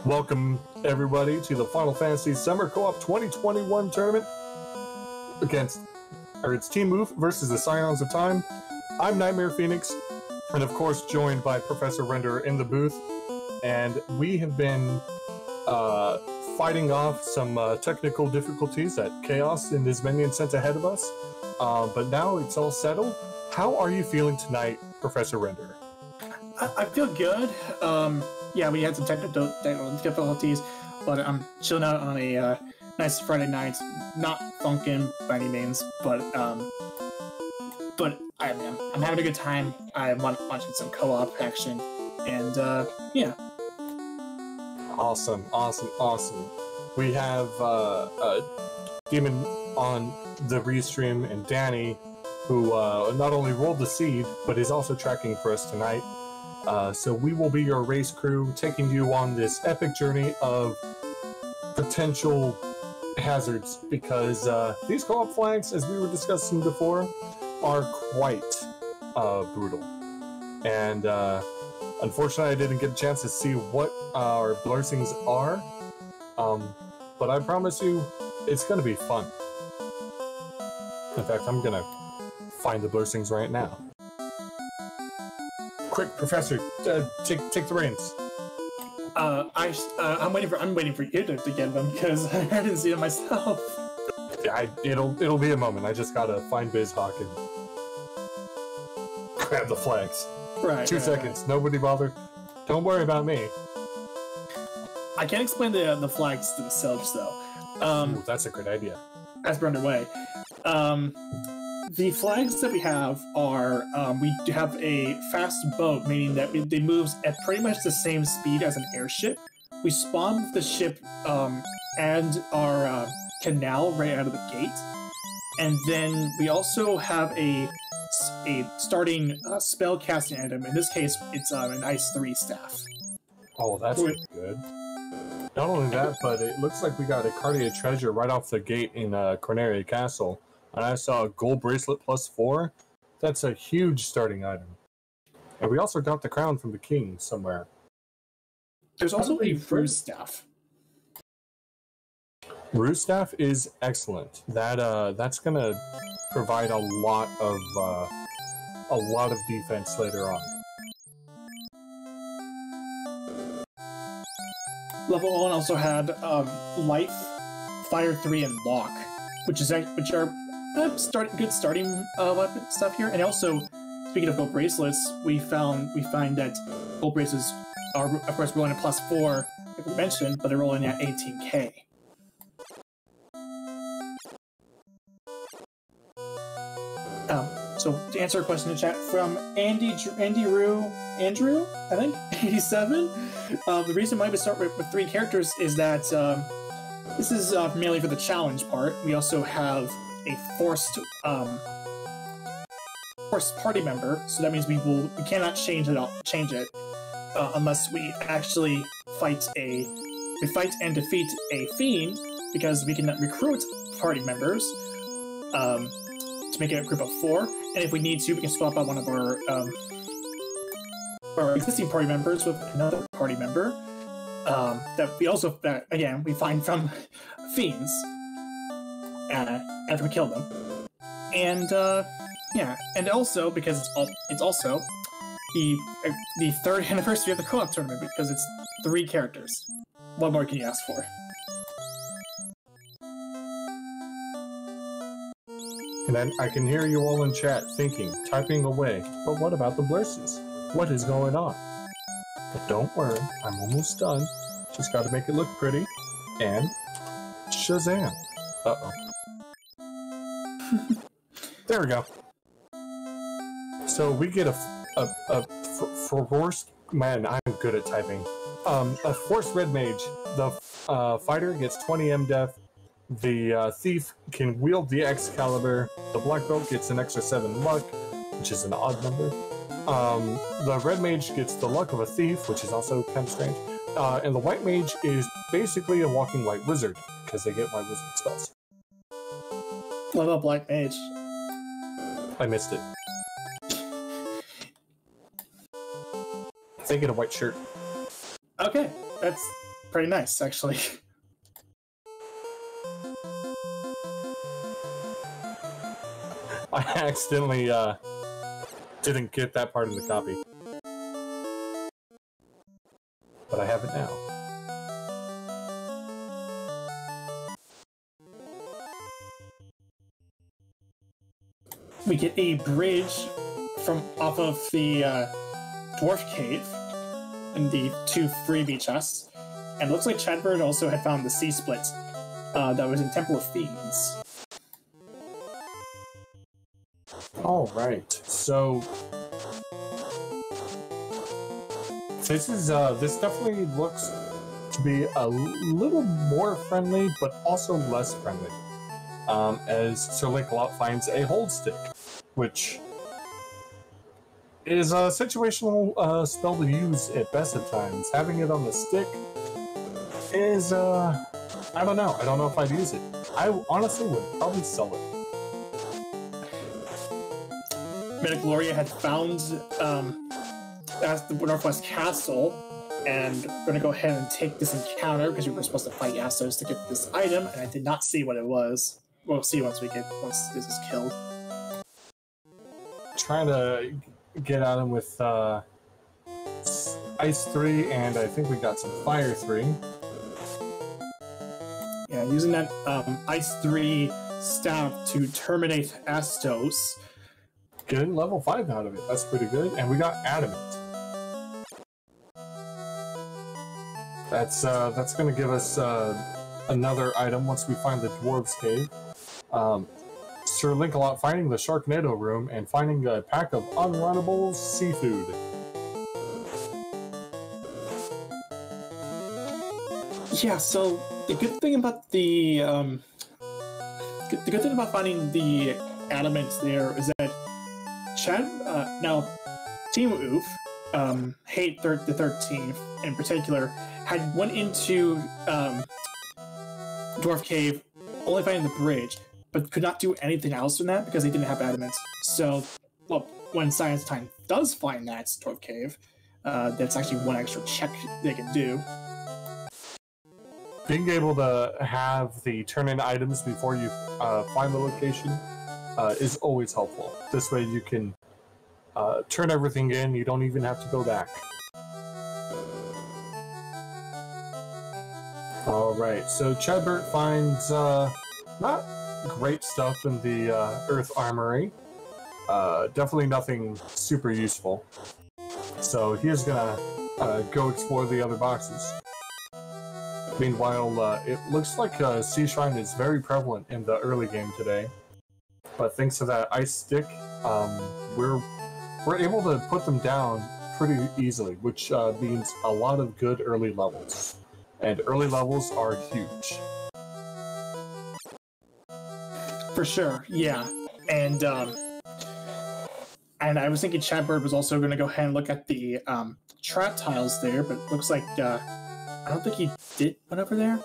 Welcome, everybody, to the Final Fantasy Summer Co-op 2021 tournament it's Team Move versus the Scions of Time. I'm Nightmare Phoenix, and of course joined by Professor Render in the booth, and we have been fighting off some technical difficulties that Chaos and his minions sent ahead of us, but now it's all settled. How are you feeling tonight, Professor Render? I feel good. Yeah, we had some technical difficulties, but I'm chilling out on a nice Friday night. Not funkin' by any means, but I'm having a good time. I'm watching some co-op action, and yeah. Awesome. We have Demon on the restream and Danny, who not only rolled the seed, but is also tracking for us tonight. So we will be your race crew, taking you on this epic journey of potential hazards, because these co-op flags, as we were discussing before, are quite brutal. And unfortunately, I didn't get a chance to see what our blessings are, but I promise you, it's going to be fun. In fact, I'm going to find the blessings right now. Quick, Professor, take the reins. I'm waiting for you to get them because I didn't see them myself. Yeah, it'll be a moment. I just gotta find BizHawk and grab the flags. Right. 2 seconds. Nobody bother. Don't worry about me. I can't explain the flags themselves though. Ooh, that's a good idea. As we're underway. The flags that we have are, we have a fast boat, meaning that they move at pretty much the same speed as an airship. We spawn with the ship and our canal right out of the gate. And then we also have a starting spell casting item. In this case, it's an Ice 3 staff. Oh, that's good. Not only that, but it looks like we got a Cardia treasure right off the gate in Corneria Castle. And I saw a gold bracelet +4. That's a huge starting item. And we also got the crown from the king somewhere. There's also a Ruse staff. Ruse staff is excellent. That's gonna provide a lot of defense later on. Level 1 also had Life, Fire 3, and Lock, which are good starting weapon stuff here. And also, speaking of gold bracelets, we find that gold bracelets are, of course, rolling at +4, like we mentioned, but they're rolling at 18k. So to answer a question in chat from Andrew, I think, 87. The reason why we start with 3 characters is that this is merely for the challenge part. We also have a forced party member, so that means we cannot change it unless we actually fight and defeat a fiend, because we cannot recruit party members to make it a group of 4. And if we need to, we can swap out one of our existing party members with another party member that we find from fiends after we kill them. And yeah, and also because it's also the 3rd anniversary of the co-op tournament, because it's 3 characters. What more can you ask for? And then I can hear you all in chat thinking, typing away, but what about the blurses? What is going on? But don't worry, I'm almost done. Just gotta make it look pretty. And Shazam! Uh-oh. There we go. So we get a forced... Man, I'm good at typing. A forced red mage. The fighter gets 20 MDef. The thief can wield the Excalibur. The black belt gets an extra 7 luck, which is an odd number. The red mage gets the luck of a thief, which is also kind of strange. And the white mage is basically a walking white wizard, because they get white wizard spells. What about black mage? I missed it. They get a white shirt. Okay, pretty nice, actually. I accidentally didn't get that part of the copy. But I have it now. We get a bridge from off of the dwarf cave and the 2 freebie chests. And it looks like Chadbird also had found the sea split that was in Temple of Fiends. All right, so this is this definitely looks to be a little more friendly, but also less friendly. As Sir Lancelot finds a hold stick, which is a situational spell to use at best of times. Having it on the stick is I don't know. I don't know if I'd use it. I honestly would probably sell it. Metagloria had found at the Northwest Castle, and we're going to go ahead and take this encounter because we were supposed to fight Scions to get this item, and I did not see what it was. We'll see once this is killed. Trying to get at him with Ice 3, and I think we got some Fire 3. Yeah, using that Ice 3 staff to terminate Astos. Getting level 5 out of it, that's pretty good. And we got Adamant. That's going to give us another item once we find the Dwarves Cave. Sir Lancelot finding the Sharknado room and finding a pack of unrunnable seafood. Yeah, so the good thing about the good thing about finding the adamant there is that now Team Oof, Hate the 13th in particular, had went into Dwarf Cave only finding the bridge, but could not do anything else in that because they didn't have adamant. So, well, when Science Time does find that Dwarf Cave, that's actually one extra check they can do. Being able to have the turn-in items before you find the location is always helpful. This way you can turn everything in, you don't even have to go back. Alright, so Chadbert finds not great stuff in the Earth Armory. Definitely nothing super useful. So he's gonna go explore the other boxes. Meanwhile, it looks like Sea Shrine is very prevalent in the early game today. But thanks to that ice stick, we're able to put them down pretty easily, which means a lot of good early levels. And early levels are huge. For sure, yeah. And I was thinking Chadbird was also going to go ahead and look at the trap tiles there, but it looks like I don't think he did one over there.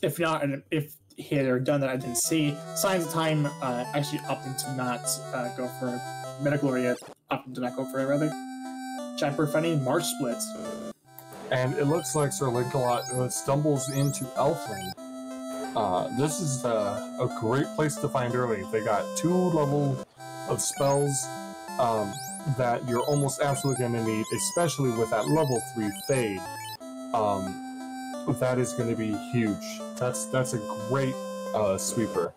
If not, and if he had done that, I didn't see. Signs of Time actually opting to not go for it. Metagloria opting to not go for it, rather. Chadbird finding Marsh Split. And it looks like Sir Lancelot stumbles into Elfland. This is a great place to find early. They got 2 level of spells that you're almost absolutely going to need, especially with that level 3 Fade. That is going to be huge. That's a great sweeper.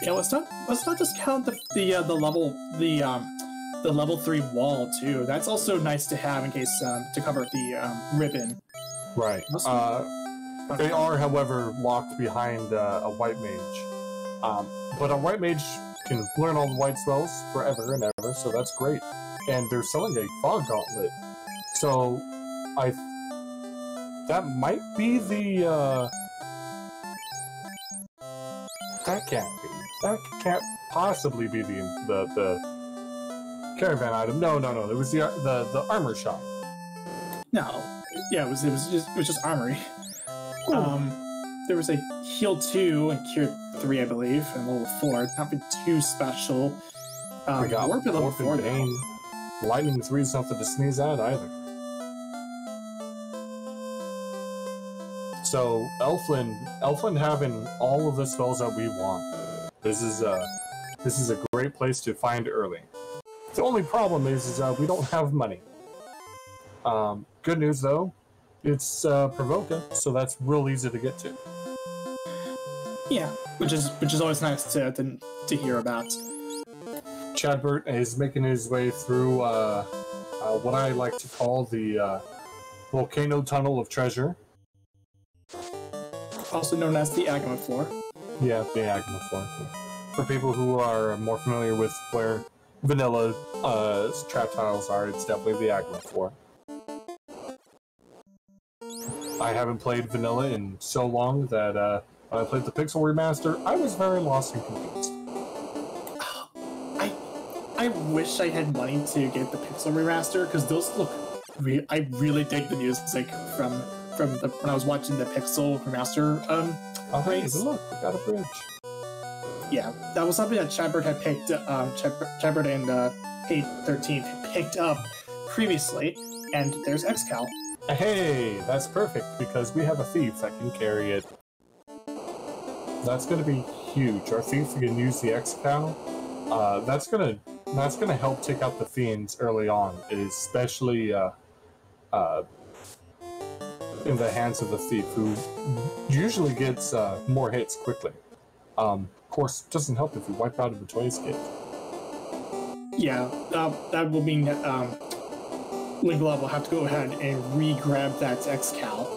Yeah, let's not discount the level 3 wall too. That's also nice to have in case to cover the ribbon. Right. They are, however, locked behind a white mage. But a white mage can learn all the white spells forever and ever, so that's great. And they're selling a fog gauntlet, so that might be the that can't possibly be the caravan item. No, it was the armor shop. No, yeah, it was just armory. There was a heal 2 and cure 3, I believe, and level 4. Nothing too special. We got Warp at level 4. Bane. Lightning 3 is nothing to sneeze at either. So Elfland having all of the spells that we want. This is a great place to find early. The only problem is we don't have money. Good news though, it's Provoca, so that's real easy to get to. Yeah, which is always nice to hear about. Chadbert is making his way through what I like to call the Volcano Tunnel of Treasure. Also known as the Agama Floor. Yeah, the Agama Floor. For people who are more familiar with where vanilla trap tiles are, it's definitely the Agama Floor. I haven't played vanilla in so long that when I played the Pixel Remaster, I was very lost and confused. I wish I had money to get the Pixel Remaster, because those look... I really dig the music from when I was watching the Pixel Remaster race. Look, we got a bridge. Yeah, that was something that Chadbert had picked, Chadbert and Kate 13 had picked up previously, and there's Xcal. Hey, that's perfect, because we have a thief that can carry it. That's going to be huge. Our thief can use the Xcal. That's gonna help take out the fiends early on, especially in the hands of the thief, who usually gets more hits quickly. Of course, it doesn't help if you wipe out a Betoy's kit. Yeah, that will mean that Lingalov will have to go ahead and re-grab that Xcal.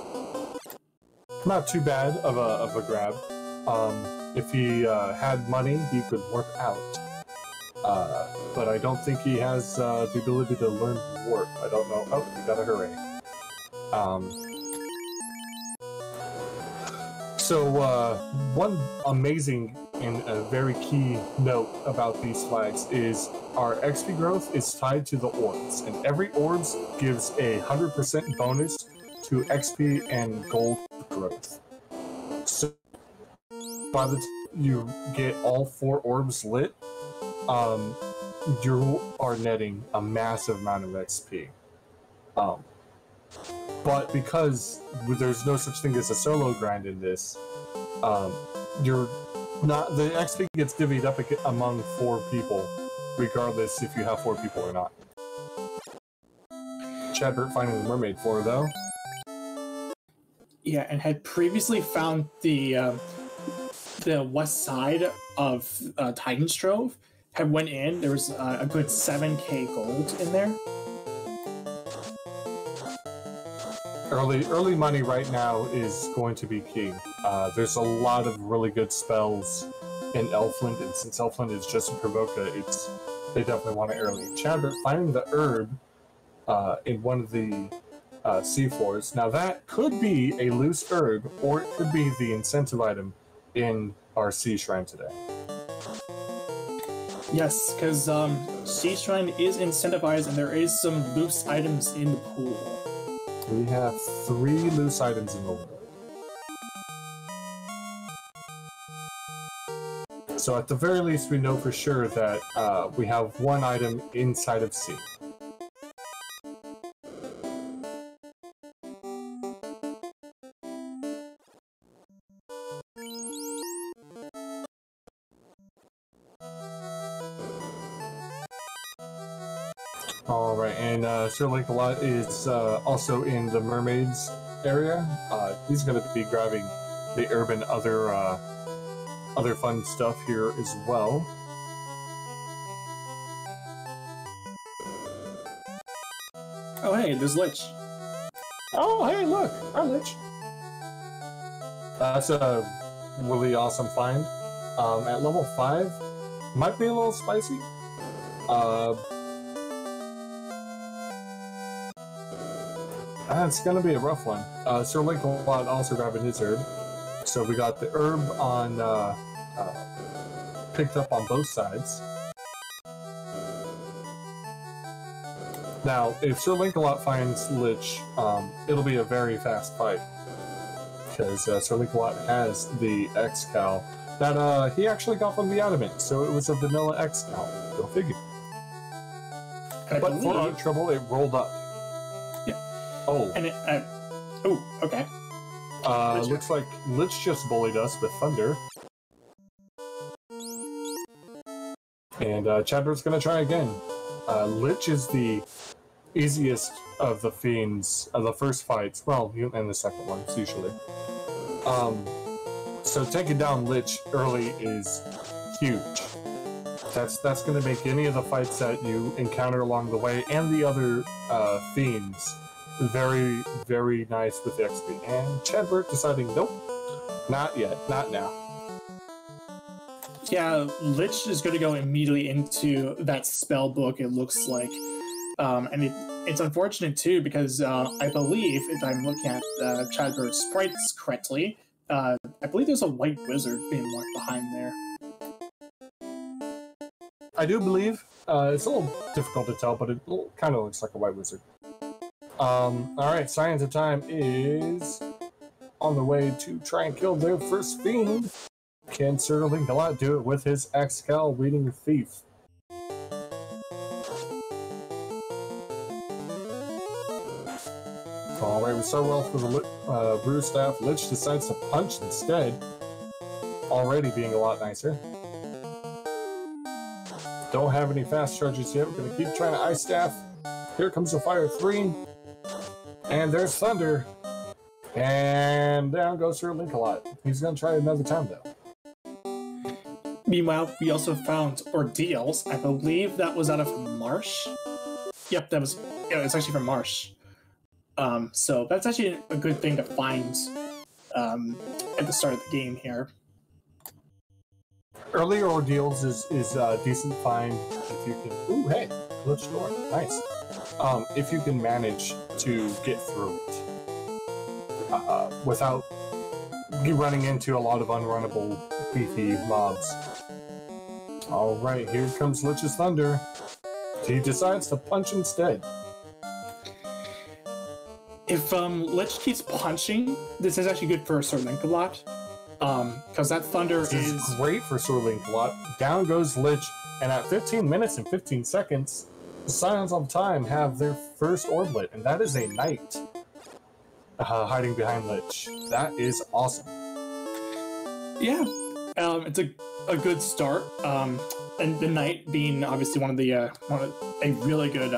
Not too bad of a grab. If he had money, he could work out. But I don't think he has the ability to learn warp. I don't know. Oh, he got a hooray. So, one amazing and a very key note about these flags is our XP growth is tied to the orbs, and every orbs gives a 100% bonus to XP and gold growth. So, by the time you get all 4 orbs lit, you are netting a massive amount of XP. But because there's no such thing as a solo grind in this, you're not, the XP gets divvied up among 4 people, regardless if you have 4 people or not. Chadbert finding the mermaid floor though. Yeah, and had previously found the west side of Titan's Trove. Had went in, there was a good 7k gold in there. Early money right now is going to be key. There's a lot of really good spells in Elfland, and since Elfland is just a Provoca, they definitely want it early. Chadbert finding the herb in one of the sea floors. Now that could be a loose herb, or it could be the incentive item in our sea shrine today. Yes, because Sea Shrine is incentivized, and there is some loose items in the pool. We have 3 loose items in the pool. So at the very least, we know for sure that we have 1 item inside of C. Alright, and Sir Link-a-Lot is also in the mermaids area. He's going to be grabbing the herb and other fun stuff here as well. Oh hey, there's Lich. Oh hey, look! Hi, Lich! That's a really awesome find. At level 5, might be a little spicy. It's gonna be a rough one. Sir Link-a-Lot also grabbing his herb. So we got the herb on picked up on both sides. Now, if Sir Link-a-Lot finds Lich, it'll be a very fast fight. Because Sir Link-a-Lot has the X-Cal that he actually got from the Adamant, so it was a vanilla X-Cal. Go figure. But for our trouble, it rolled up. Yeah. Oh. And it. Oh, okay. Looks like Lich just bullied us with Thunder. And Chadbert's gonna try again. Lich is the easiest of the fiends of the first fights. Well, and the second ones usually. So taking down Lich early is huge. That's going to make any of the fights that you encounter along the way and the other fiends very, very nice with the XP. And Chadbert deciding, nope, not yet, not now. Yeah, Lich is going to go immediately into that spell book, it looks like. And it's unfortunate too, because I believe, if I'm looking at Chadbert's sprites correctly, I believe there's a white wizard being locked behind there. I do believe. It's a little difficult to tell, but it kind of looks like a white wizard. Alright, Scions of Time is on the way to try and kill their first fiend. Can Sir Linkalot do it with his Axcal leading thief? Alright, we start well for the Brew Staff. Lich decides to punch instead. Already being a lot nicer. Don't have any fast charges yet. We're going to keep trying to Ice Staff. Here comes the Fire 3. And there's Thunder. And down goes Sir Linkalot. He's going to try another time, though. Meanwhile, we also found Ordeals. I believe that was out of Marsh. Yep, that was... Yeah, it's actually from Marsh. So that's actually a good thing to find at the start of the game here. Earlier Ordeals is a decent find if you can... Ooh, hey! Glitch door. Nice. If you can manage to get through it without running into a lot of unrunnable beefy mobs. Alright, here comes Lich's Thunder. He decides to punch instead. If Lich keeps punching, this is actually good for Sir Linkalot. Because that Thunder is great for Sir Linkalot. Down goes Lich, and at 15 minutes and 15 seconds, the Scions of Time have their first Orblet, and that is a Knight hiding behind Lich. That is awesome. Yeah, it's a good start. And the Knight being obviously one of a really good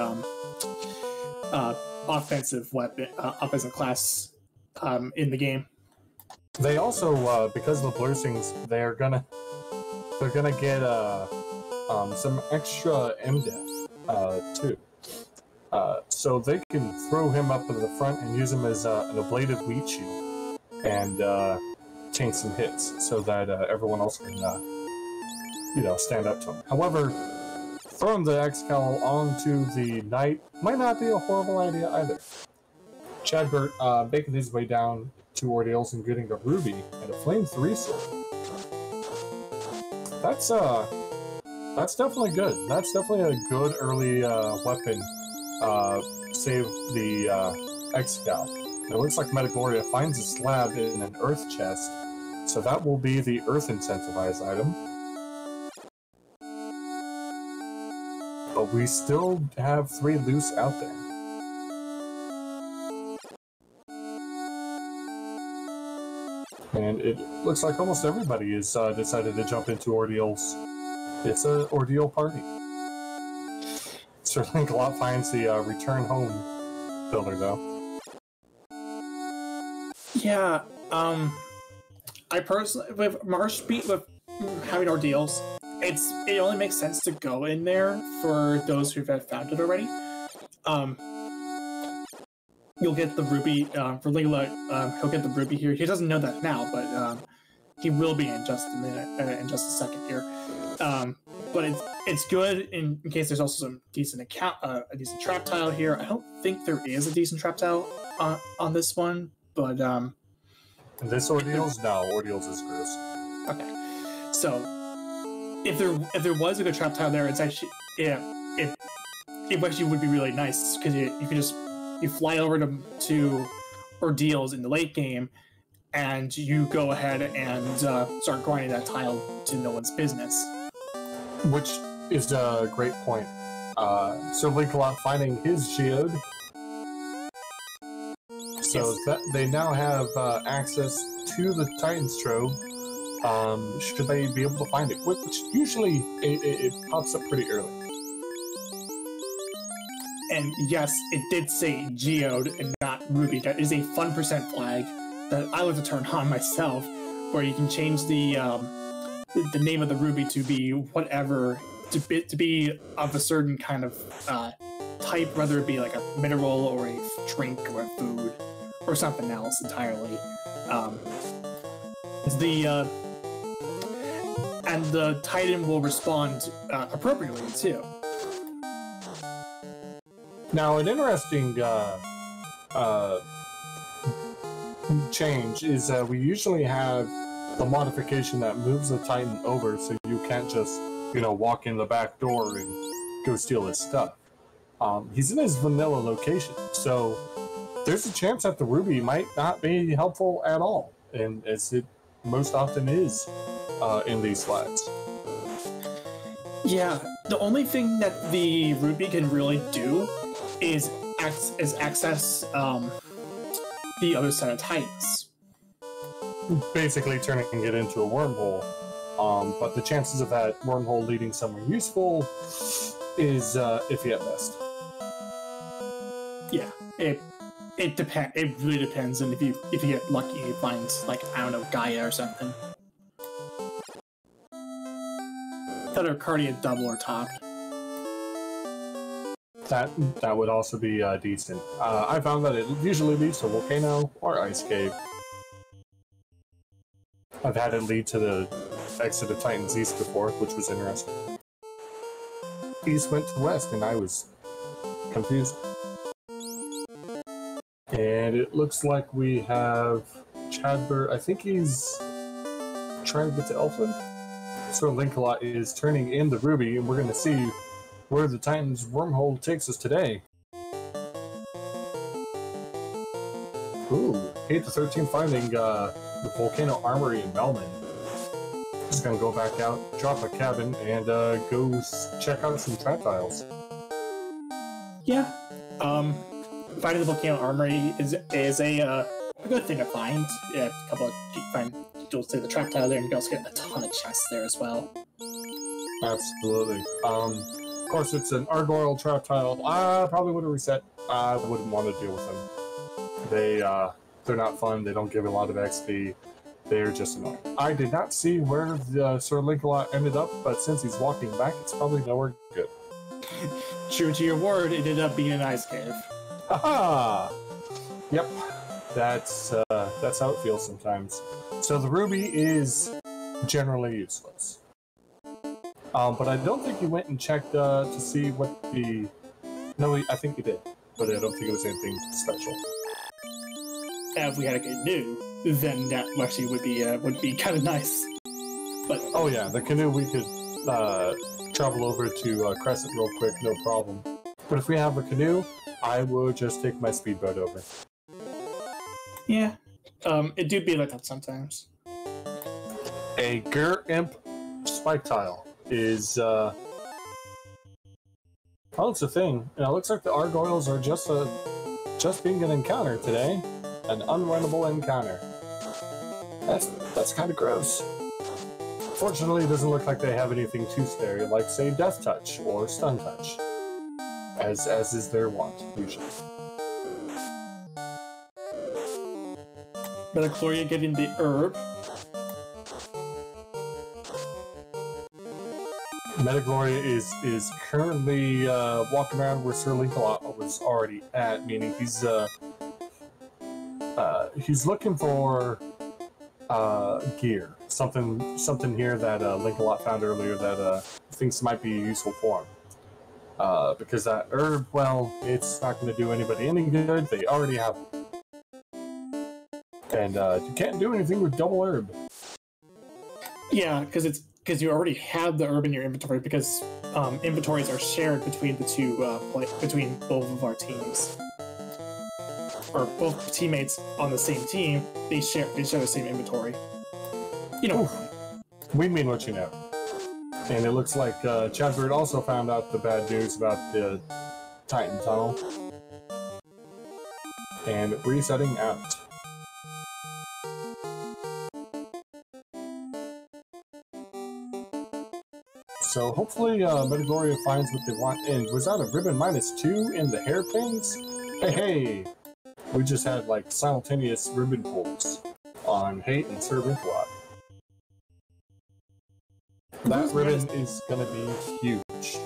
offensive weapon, offensive class in the game. They also, because of the Blursings, they're gonna get some extra MDef too. So they can throw him up to the front and use him as an ablative wheat shield and chain some hits so that everyone else can, stand up to him. However, throwing the Axcal onto the Knight might not be a horrible idea either. Chadbert making his way down to Ordeals and getting a Ruby and a Flame 3 sword. That's definitely good. That's definitely a good early weapon. Save the Axcal. It looks like Metagoria finds a slab in an Earth chest, so that will be the Earth incentivized item. But we still have 3 loose out there. And it looks like almost everybody has decided to jump into Ordeals. It's an Ordeal party. Sir Linkalot finds the return home builder, though. Yeah, I personally, with Marsh Beat, with having Ordeals, it only makes sense to go in there for those who've found it already. You'll get the Ruby, for Linkalot, he'll get the Ruby here. He doesn't know that now, but he will be in just a minute, in just a second here. But it's good in case there's also some decent a decent trap tile here. I don't think there is a decent trap tile on this one, but this Ordeals? No, Ordeals is gross. Okay, so if there was a good trap tile there, it's actually it actually would be really nice because you could just fly over to Ordeals in the late game, and you go ahead and start grinding that tile to no one's business. Which is a great point. Sir Linkalot finding his geode. So that they now have access to the Titan's Trove. Should they be able to find it? Which usually it pops up pretty early. And yes, it did say Geode and not Ruby. That is a fun % flag that I like to turn on myself, where you can change the name of the Ruby to be whatever, to be of a certain kind of type, whether it be like a mineral or a drink or a food or something else entirely. And the Titan will respond appropriately too. Now, an interesting change is that we usually have the modification that moves the Titan over, so you can't just, walk in the back door and go steal his stuff. He's in his vanilla location, so there's a chance that the Ruby might not be helpful at all, and as it most often is in these flags. Yeah, the only thing that the Ruby can really do is access the other set of Titans. Basically turning it into a wormhole. But the chances of that wormhole leading somewhere useful is iffy at best. Yeah, it depends. It really depends, and if you get lucky, you find, like, I don't know, Gaia or something. That are Cardia double or top. That would also be decent. I found that it usually leads to Volcano or Ice Cave. I've had it lead to the exit of Titan's East before, which was interesting. East went to West, and I was confused. And it looks like we have Chadbert. I think he's trying to get to Elfland. So Linkalot is turning in the Ruby, and we're going to see where the Titan's wormhole takes us today. Ooh, 8 to 13 finding the Volcano Armory in Melman. Just gonna go back out, drop a cabin, and go check out some trap tiles. Yeah, finding the Volcano Armory is a good thing to find. Yeah, a couple of you'll see the trap tile there, and you can also get a ton of chests there as well. Absolutely. Of course, it's an Argoyle trap tile. I probably would have reset. I wouldn't want to deal with them. They're not fun. They don't give a lot of XP. They're just annoying. I did not see where the Sir Linkalot ended up, but since he's walking back, it's probably nowhere good. True to your word, it ended up being an ice cave. Haha! Yep. That's how it feels sometimes. So the Ruby is generally useless. But I don't think you went and checked to see what the... No, I think you did, but I don't think it was anything special. If we had a canoe, then that actually would be kind of nice. But oh yeah, the canoe we could travel over to Crescent real quick, no problem. But if we have a canoe, I would just take my speedboat over. Yeah, it do be like that sometimes. A Gur Imp spike tile is well, it's a thing. It looks like the Argoyles are just being an encounter today. An unrunnable encounter. That's kind of gross. Fortunately, it doesn't look like they have anything too scary, like, say, Death Touch or Stun Touch, as is their wont, usually. Metagloria getting the herb. Metagloria is currently walking around where Sir Linkalot was already at, meaning he's looking for gear, something here that Linkalot found earlier that thinks might be useful for him. Because that herb, well, it's not going to do anybody any good. They already have it. And you can't do anything with double herb. Yeah, because you already have the herb in your inventory, because inventories are shared between the two between both of our teams. Or both teammates on the same team, they share the same inventory. You know. We mean what you know. And it looks like Chadbert also found out the bad news about the Titan Tunnel. and resetting out. So hopefully Metagloria finds what they want. And was that a ribbon -2 in the hairpins? Hey, hey! We just had like simultaneous ribbon pulls on Hate and Sir Winklot. That ribbon is gonna be huge.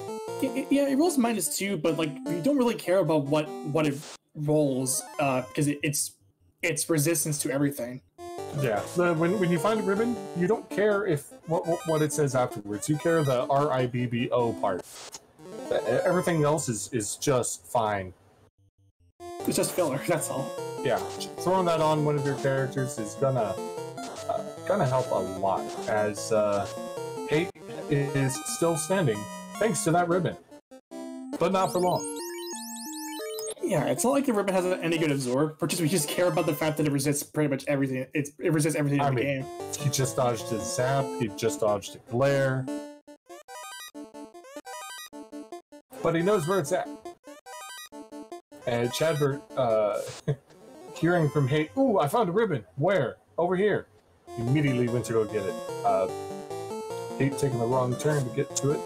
Yeah, it rolls -2, but like you don't really care about what it rolls because it's resistance to everything. Yeah, when you find a ribbon, you don't care if what it says afterwards. You care the RIBBO part. Everything else is just fine. It's just filler. That's all. Yeah, throwing that on one of your characters is gonna help a lot, as Hate is still standing thanks to that ribbon, but not for long. Yeah, it's not like the ribbon has any good absorb, but we just care about the fact that it resists pretty much everything. It resists everything in the game. He just dodged a zap, he just dodged a glare. But he knows where it's at. And Chadbert, hearing from Hate, ooh, I found a ribbon. Where? Over here. Immediately went to go get it. Hate taking the wrong turn to get to it.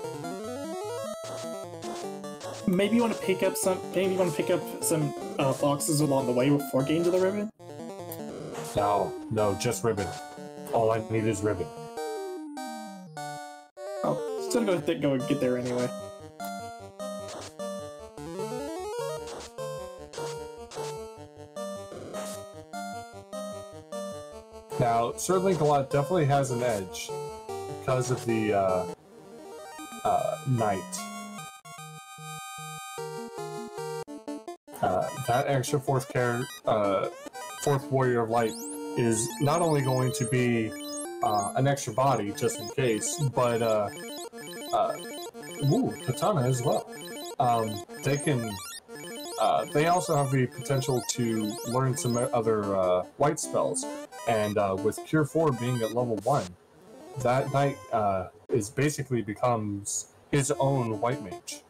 Maybe you want to pick up some. Maybe you want to pick up some boxes along the way before getting to the ribbon. No, just ribbon. All I need is ribbon. Oh, just gonna go and get there anyway. Now, Sir Linkalot definitely has an edge because of the knight. That extra fourth warrior of light is not only going to be an extra body just in case, but katana as well. They also have the potential to learn some other white spells, and with Cure 4 being at level 1, that knight is basically becomes his own white mage.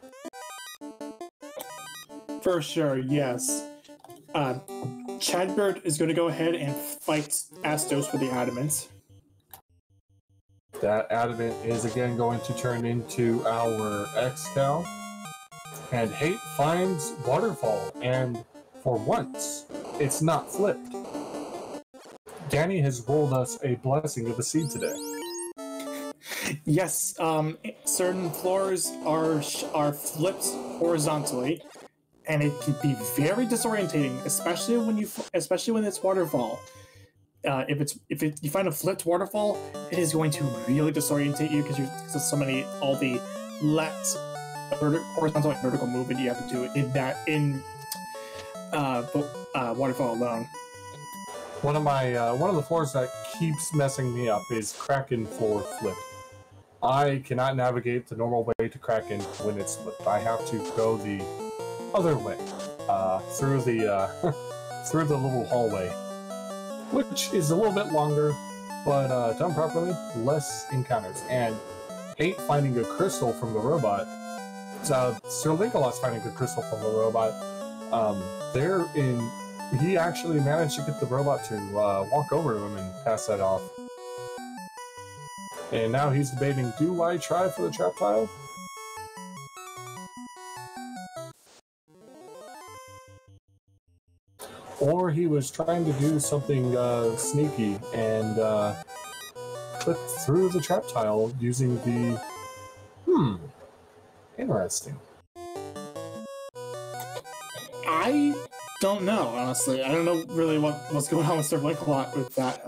For sure, yes. Chadbert is going to go ahead and fight Astos with the Adamant. That Adamant is again going to turn into our X-Cow. And Hate finds Waterfall, and for once, it's not flipped. Danny has rolled us a blessing of the seed today. Yes, certain floors are flipped horizontally, and it can be very disorientating, especially when it's waterfall. If you find a flipped waterfall, it is going to really disorientate you because there's all the left, horizontal and vertical movement you have to do in waterfall alone. One of the floors that keeps messing me up is Kraken floor flip. I cannot navigate the normal way to Kraken when it's flipped. I have to go the other way, through the little hallway, which is a little bit longer, but done properly, less encounters. And Hate finding a crystal from the robot. Sir Linkalot's finding a crystal from the robot. He actually managed to get the robot to walk over to him and pass that off. And now he's debating, do I try for the trap tile? Or he was trying to do something sneaky and clip through the trap tile using the... Interesting. I don't know, honestly. I don't know really what's going on with Sir Linkalot with that.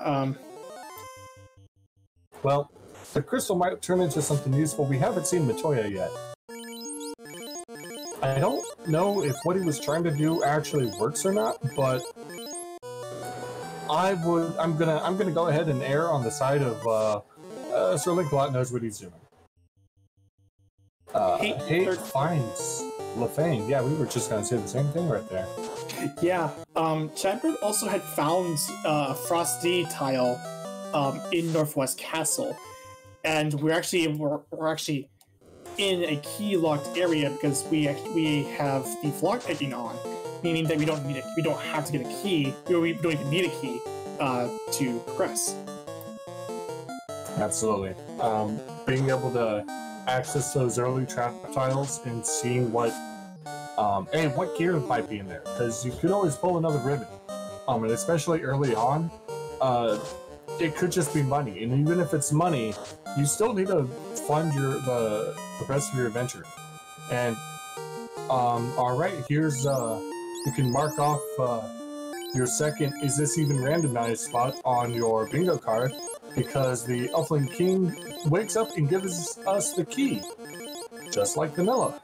Well, the crystal might turn into something useful. We haven't seen Matoya yet. I don't know if what he was trying to do actually works or not, but I'm gonna go ahead and err on the side of Sir Linkalot knows what he's doing. Hate finds LaFane. Yeah, we were just gonna say the same thing right there. Yeah, Chadbert also had found a Frosty tile in Northwest Castle, and we're actually in a key locked area because we have the flock picking on. meaning that we don't have to get a key. We don't even need a key to progress. Absolutely. Being able to access those early trap tiles and seeing what gear might be in there, because you could always pull another ribbon. And especially early on, it could just be money, and even if it's money, you still need to fund the rest of your adventure. And all right, here's you can mark off your second "is this even randomized" spot on your bingo card, because the Elfling King wakes up and gives us the key, just like vanilla.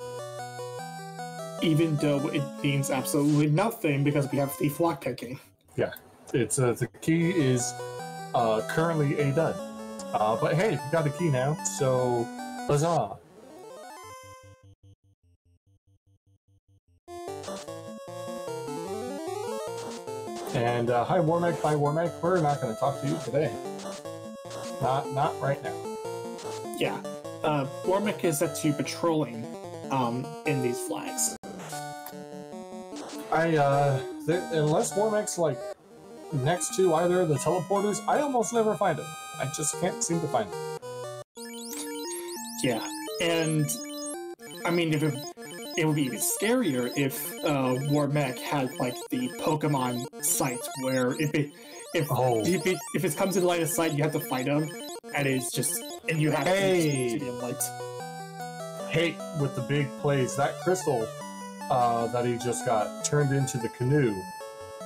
Even though it means absolutely nothing because we have thief lockpicking. Yeah, it's the key is currently a dud. But hey, we got the key now, so huzzah! And hi Warmac, we're not going to talk to you today. Not right now. Yeah, Warmac is set to patrolling in these flags. Unless Warmac's like next to either of the teleporters, I almost never find him. I just can't seem to find him. Yeah, and I mean, it would be even scarier if Warmac had like the Pokemon sight, where if it comes in line of sight, you have to fight him, and you have to be light. Hate with the big plays. That crystal that he just got turned into the canoe,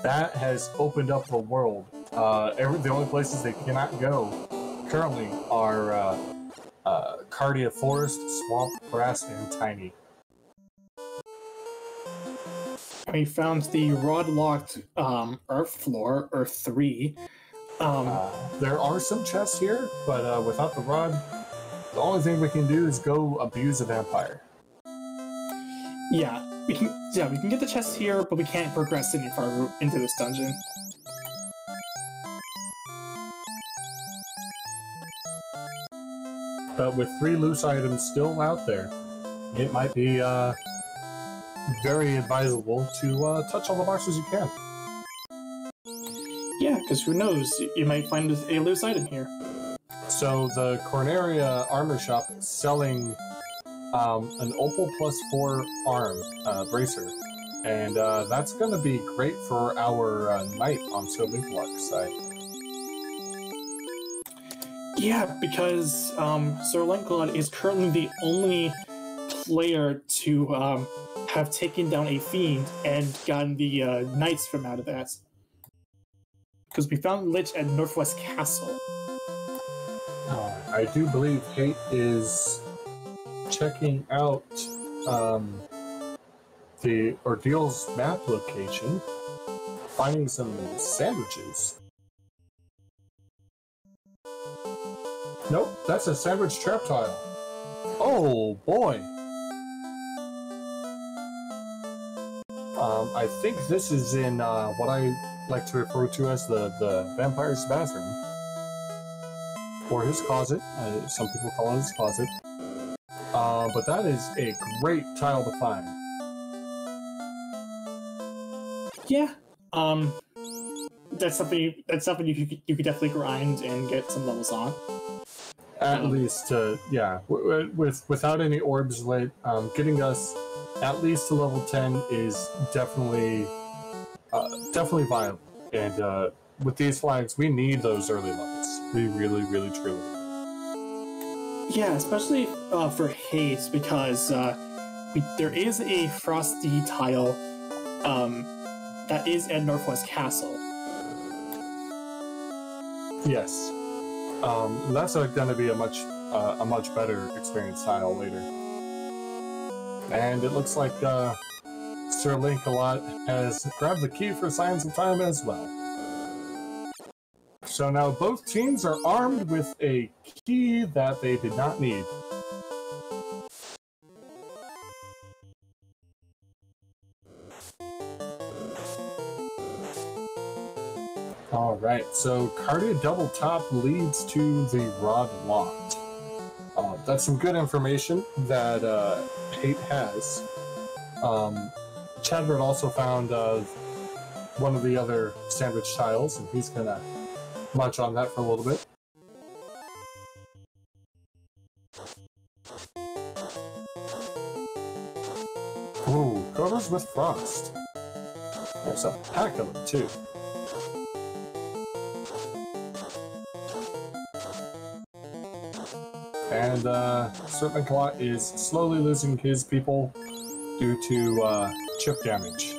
that has opened up the world. The only places they cannot go currently are Cardia Forest, Swamp, Grass, and Tiny. We found the rod-locked Earth floor, Earth 3. There are some chests here, but without the rod, the only thing we can do is go abuse a vampire. Yeah, we can get the chest here, but we can't progress any farther into this dungeon. But with 3 loose items still out there, it might be very advisable to touch all the boxes you can. Yeah, because who knows, you might find a loose item here. So the Corneria armor shop is selling an Opal +4 arm bracer, and that's going to be great for our knight on Sir Linklock's side. Yeah, because Sir Lancelot is currently the only player to have taken down a fiend and gotten the knights from out of that. Because we found Lich at Northwest Castle. I do believe Hate is checking out the Ordeal's map location, finding some sandwiches. Nope, that's a sandwich trap tile. Oh boy! I think this is in what I like to refer to as the vampire's bathroom. Or his closet. Some people call it his closet. But that is a great tile to find. Yeah. That's something you could definitely grind and get some levels on. At least, yeah. Without any orbs lit, getting us at least to level 10 is definitely viable. And with these flags, we need those early levels. We really, really, truly. Yeah, especially for haste, because there is a frosty tile that is at Northwest Castle. Yes. That's going to be a much better experience tile later. And it looks like Sir Lancelot has grabbed the key for Scions of Time as well. So now both teams are armed with a key that they did not need. Alright, so Cardia Double Top leads to the Rod Locked. That's some good information that Hate has. Chadbert also found one of the other sandwich tiles, and he's gonna munch on that for a little bit. Ooh, covers with frost. There's a pack of them, too. And Sir Lancelot is slowly losing his people due to chip damage.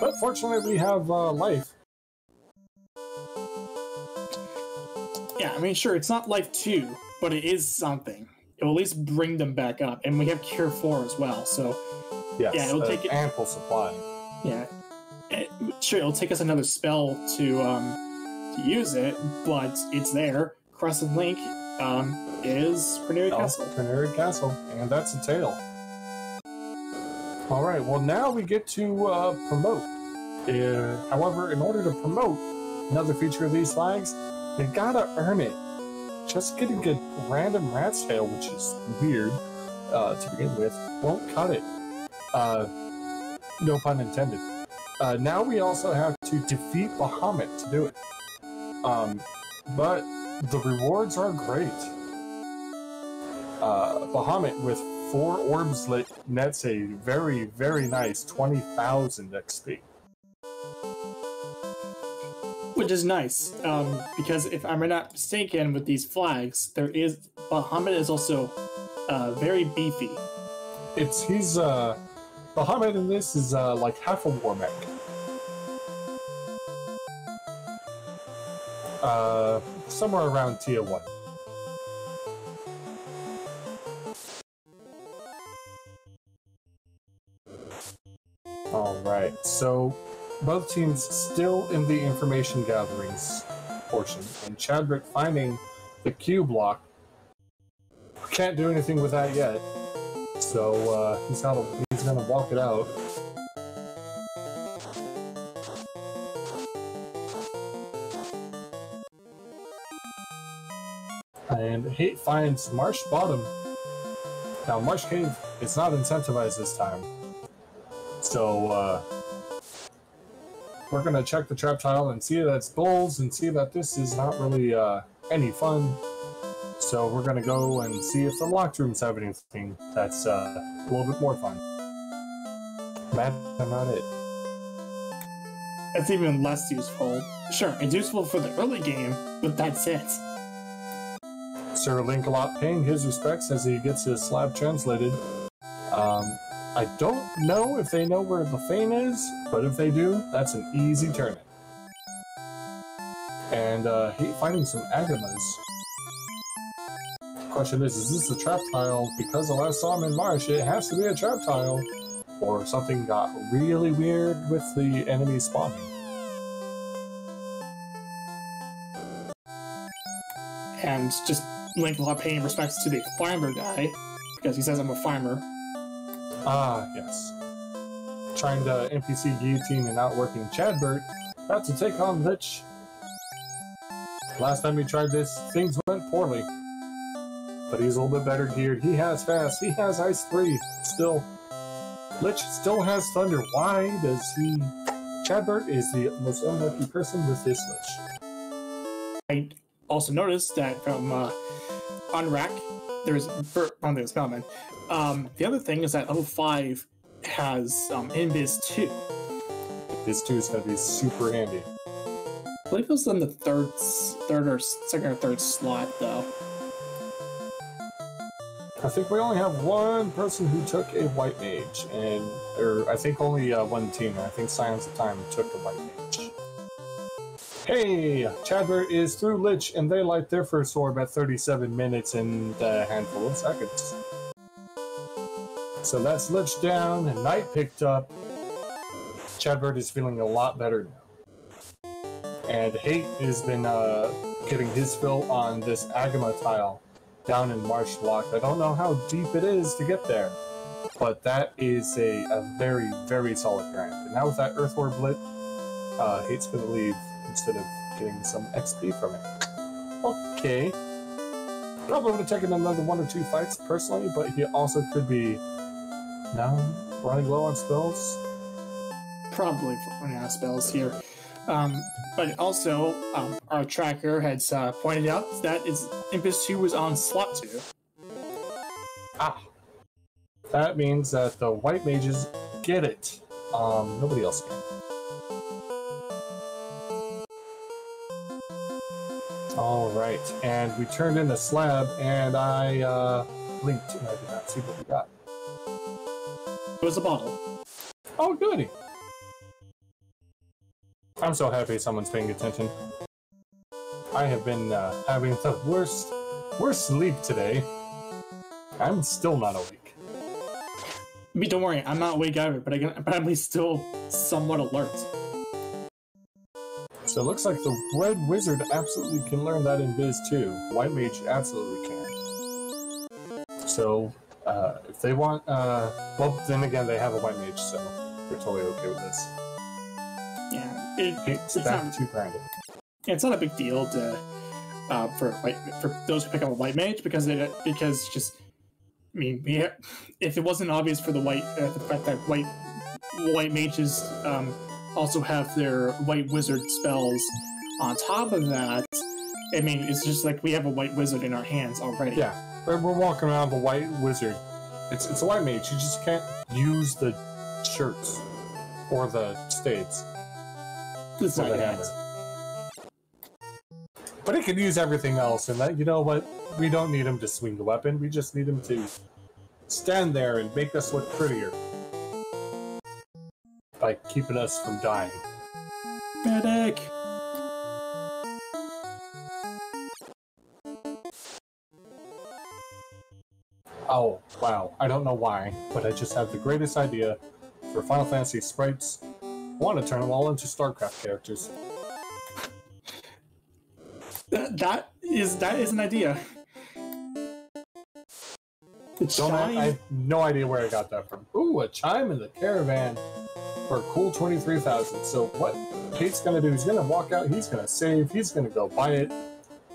But fortunately, we have life. Yeah, I mean, sure, it's not life 2, but it is something. It will at least bring them back up. And we have Cure 4 as well, so... Yes, yeah, it'll take ample supply. Yeah. Sure, it'll take us another spell to use it, but it's there. Crescent Link is Pernary Castle. Pernary Castle, and that's a tail. Alright, well now we get to promote. However, in order to promote another feature of these flags, you gotta earn it. Just getting a random rat's tail, which is weird to begin with, won't cut it. No pun intended. Now we also have to defeat Bahamut to do it. But the rewards are great. Bahamut with 4 orbs lit nets a very, very nice 20,000 XP. Which is nice, because if I'm not mistaken with these flags, Bahamut is also very beefy. Bahamut in this is like half a war mech. Somewhere around tier 1. Alright, so both teams still in the information gatherings portion, and Chadwick finding the Q block. Can't do anything with that yet, so he's gonna walk it out. And Hate finds Marsh Bottom. Now, Marsh Cave is not incentivized this time. So, we're gonna check the trap tile and see that it's bulls and see that this is not really any fun. So we're gonna go and see if the locked rooms have anything that's a little bit more fun. That's not it. That's even less useful. Sure, it's useful for the early game, but that's it. Sir Lancelot paying his respects as he gets his slab translated. I don't know if they know where the Fane is, but if they do, that's an easy turn. And finding some Agamas. Question is this a trap tile? Because the last saw him in Marsh, it has to be a trap tile. Or something got really weird with the enemy spawning. And just Lancelot paying respects to the farmer guy, because he says I'm a farmer. Ah, yes. Trying to NPC guillotine and outworking Chadbert, about to take on Lich. Last time he tried this, things went poorly. But he's a little bit better geared. He has fast, he has ice 3, still. Lich still has thunder. Why does he... Chadbert is the most unlucky person with this Lich. I also noticed that from on rack, there's on the Spellman. The other thing is that level 5 has Invis 2. This 2 is going to be super handy. I believe it was on the second or third slot, though. I think we only have one person who took a white mage, or I think only one team. I think Scions of Time took the white mage. Hey, Chadbert is through Lich, and they light their first orb at 37 minutes and a handful of seconds. So that's Lich down, and Knight picked up. Chadbert is feeling a lot better now. And Hate has been getting his fill on this Agama tile down in Marsh Lock. I don't know how deep it is to get there, but that is a very, very solid grind. And now with that Earth Orb lit, Hate's gonna leave instead of getting some XP from it. Okay. Probably would have taken another 1 or 2 fights personally, but he also could be now running low on spells. probably running out of spells here. But also, our tracker has pointed out that Impus 2 was on slot 2. Ah. That means that the white mages get it. Nobody else can. Alright, and we turned in the slab, and I blinked, and I did not see what we got. It was a bottle. Oh, goody! I'm so happy someone's paying attention. I have been having the worst sleep today. I'm still not awake. I mean, don't worry, I'm not awake either, but I'm at least still somewhat alert. So it looks like the Red Wizard absolutely can learn that in Biz too. White Mage absolutely can. So, if they want, well, then again, they have a White Mage, so they're totally okay with this. Yeah, it's not too grinding. It's not a big deal to for those who pick up a White Mage because just. I mean, if it wasn't obvious for the fact that white mages also have their white wizard spells on top of that, I mean, it's just like we have a white wizard in our hands already. Yeah, we're walking around the white wizard. It's a white mage. You just can't use the shirts or the staves. That's not hammer. But it can use everything else, and that, you know what? We don't need him to swing the weapon. We just need him to stand there and make us look prettier by keeping us from dying. Medic! Oh, wow. I don't know why, but I just have the greatest idea for Final Fantasy sprites. I want to turn them all into StarCraft characters. That is an idea. I have no idea where I got that from. Ooh, a chime in the caravan for a cool 23,000. So what Kate's gonna do, he's gonna walk out, he's gonna save, he's gonna go buy it,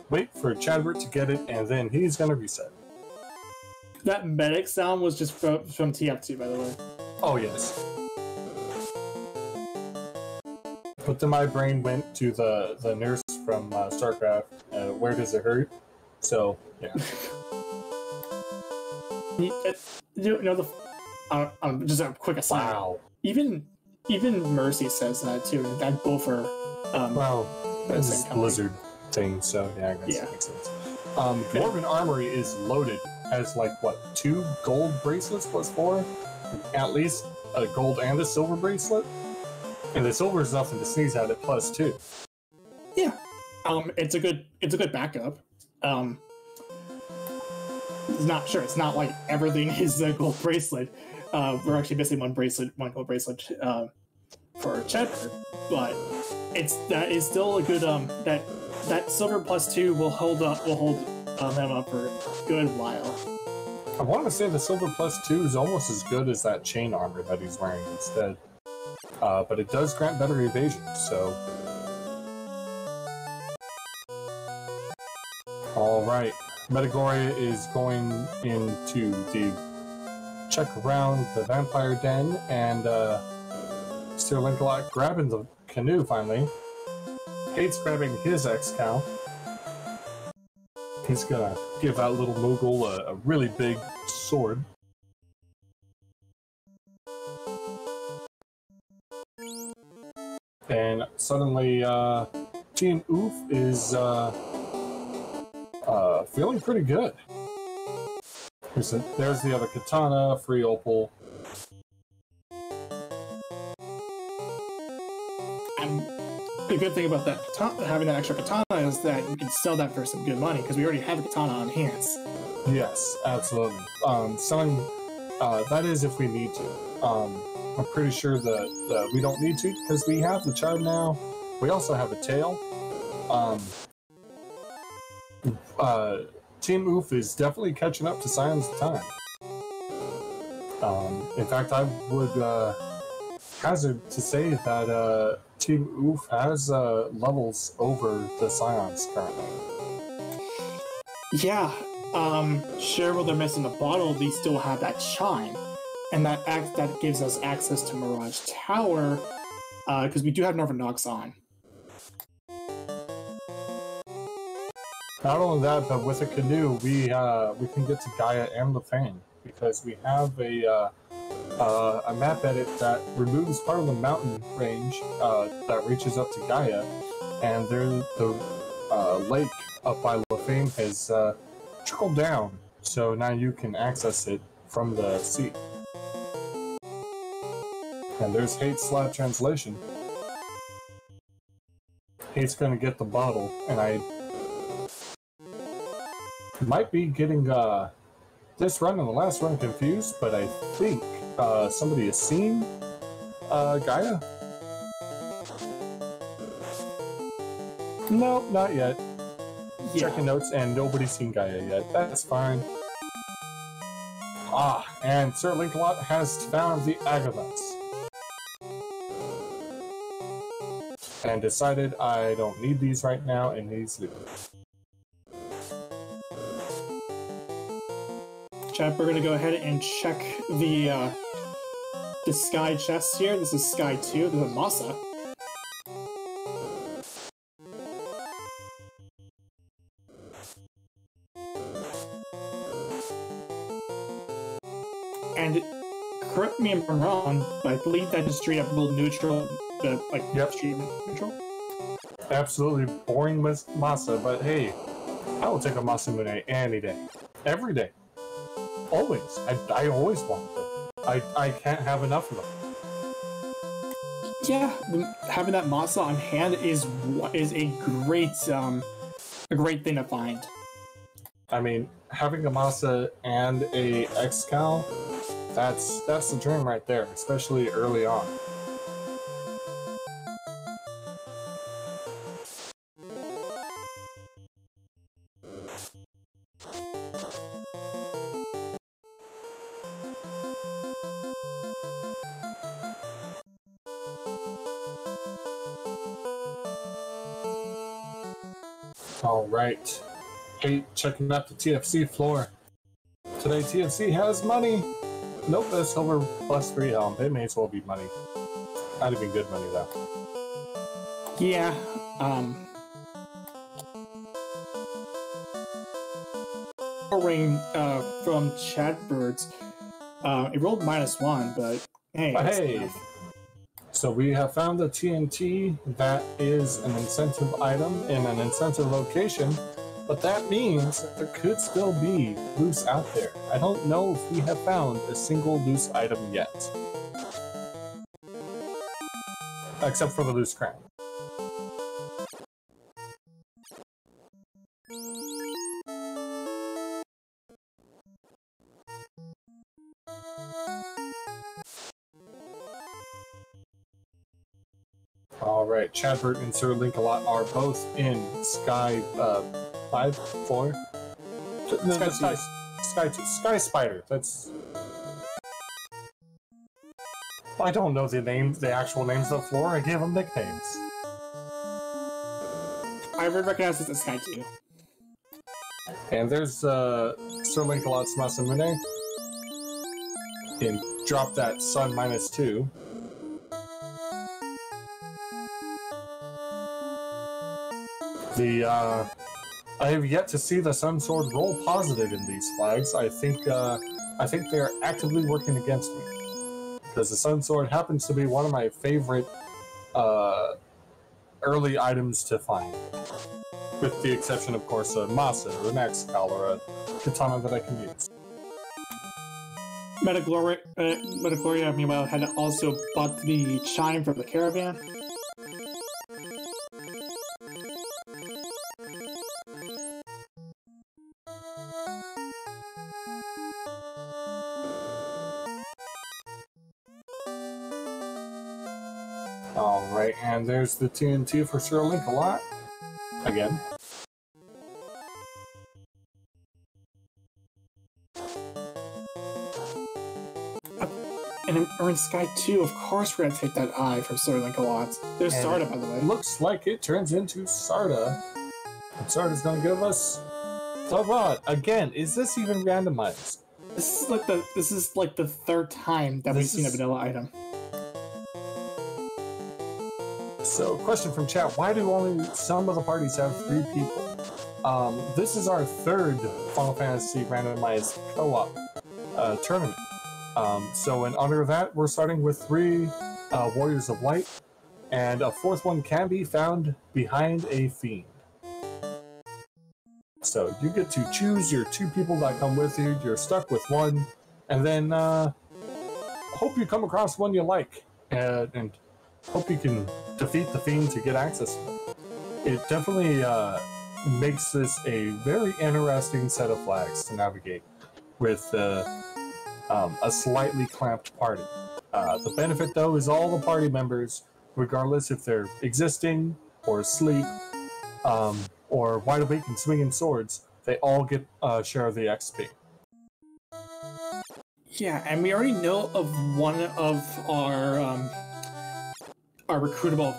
wait for Chadwick to get it, and then he's gonna reset. That medic sound was just from TF2, by the way. Oh, yes. But then my brain went to the nurse from StarCraft, Where Does It Hurt? So, yeah. Just a quick aside. Wow. Even Mercy says that too. That both are. Well, that's this Blizzard thing, so yeah, I guess it makes sense. Dwarven Armory is loaded. Has like what, 2 gold bracelets plus 4, at least a gold and a silver bracelet, and the silver is nothing to sneeze at. It plus 2. Yeah. It's a good backup. It's not like everything is a gold bracelet. We're actually missing one gold bracelet for Cheddar, but that is still a good that silver plus 2 will hold him up for a good while. I want to say the silver plus 2 is almost as good as that chain armor that he's wearing instead, but it does grant better evasion. So, all right. Metagoria is going into the check around the vampire den, and Sir Linkalot grabbing the canoe finally. Kate's grabbing his X-Cow. He's gonna give that little Moogle a really big sword. And suddenly, Team Oof is feeling pretty good. There's the other katana, free opal. And the good thing about that having that extra katana is that you can sell that for some good money because we already have a katana on hands. Yes, absolutely. Selling that is if we need to. I'm pretty sure that we don't need to because we have the chime now. We also have a tail. Team Oof is definitely catching up to Scion's time. In fact, I would hazard to say that Team Oof has levels over the Scions currently. Yeah, sure, while they're missing the bottle, they still have that chime, and that gives us access to Mirage Tower, because we do have Northern Nox on. Not only that, but with a canoe, we can get to Gaia and the Fang because we have a map edit that removes part of the mountain range that reaches up to Gaia, and there's the lake up by Lefame has trickled down, so now you can access it from the sea. And there's Hate/translation. Hate's gonna get the bottle, and I might be getting this run and the last run confused, but I think somebody has seen Gaia? No, not yet. Yeah. Checking notes, and nobody's seen Gaia yet. That's fine. Ah, and Sir Linkalot has found the Agathos. And decided I don't need these right now, and he's leaving. Chat, we're gonna go ahead and check the Sky chest here. This is Sky 2, there's a Masa. And correct me if I'm wrong, but I believe that is straight up build neutral, like Yep. street neutral. Absolutely boring with Masa, but hey, I will take a Masamune any day. Every day. Always. I always want them. I can't have enough of them. Yeah, having that Masa on hand is a great thing to find. I mean, having a Masa and a Excal, that's the dream right there, especially early on. Alright. Hey, checking out the TFC floor. Today TFC has money! Nope, that's silver plus 3 helm. It may as well be money. Not even good money though. Yeah, ring from Chatbirds. It rolled -1, but hey. But hey! So we have found the TNT that is an incentive item in an incentive location, but that means that there could still be loose out there. I don't know if we have found a single loose item yet. Except for the loose crown. Alright, Chadbert and Sir Linkalot are both in Sky 5, 4? Sky 2. Sky Spider. That's... I don't know the actual names of the floor. I gave them nicknames. I would recognize this as Sky 2. And there's Sir Linkalot's Masamune. And drop that Sun -2. I have yet to see the Sun Sword roll positive in these flags. I think they are actively working against me. Because the Sun Sword happens to be one of my favorite early items to find. With the exception, of course, of Masa, or an Excal, or a katana that I can use. Metagloria, meanwhile, had also bought the chime from the caravan. Alright, and there's the TNT for Sir Linkalot. Again. And in Sky 2, of course we're gonna take that eye from Sir Linkalot. There's And Sarda, by the way. Looks like it turns into Sarda. And Sarda's gonna give us the rod. Again, is this even randomized? This is like the third time that we've seen a vanilla item. So, question from chat: why do only some of the parties have 3 people? This is our 3rd Final Fantasy randomized co-op tournament. So, in honor of that, we're starting with 3 Warriors of Light, and a 4th one can be found behind a fiend. So, you get to choose your 2 people that come with you. You're stuck with 1, and then hope you come across one you like, and hope you can defeat the fiend to get access to them. It definitely makes this a very interesting set of flags to navigate with a slightly clamped party. The benefit, though, is all the party members, regardless if they're existing or asleep or wide awake and swinging swords, they all get a share of the XP. Yeah, and we already know of one of our recruitable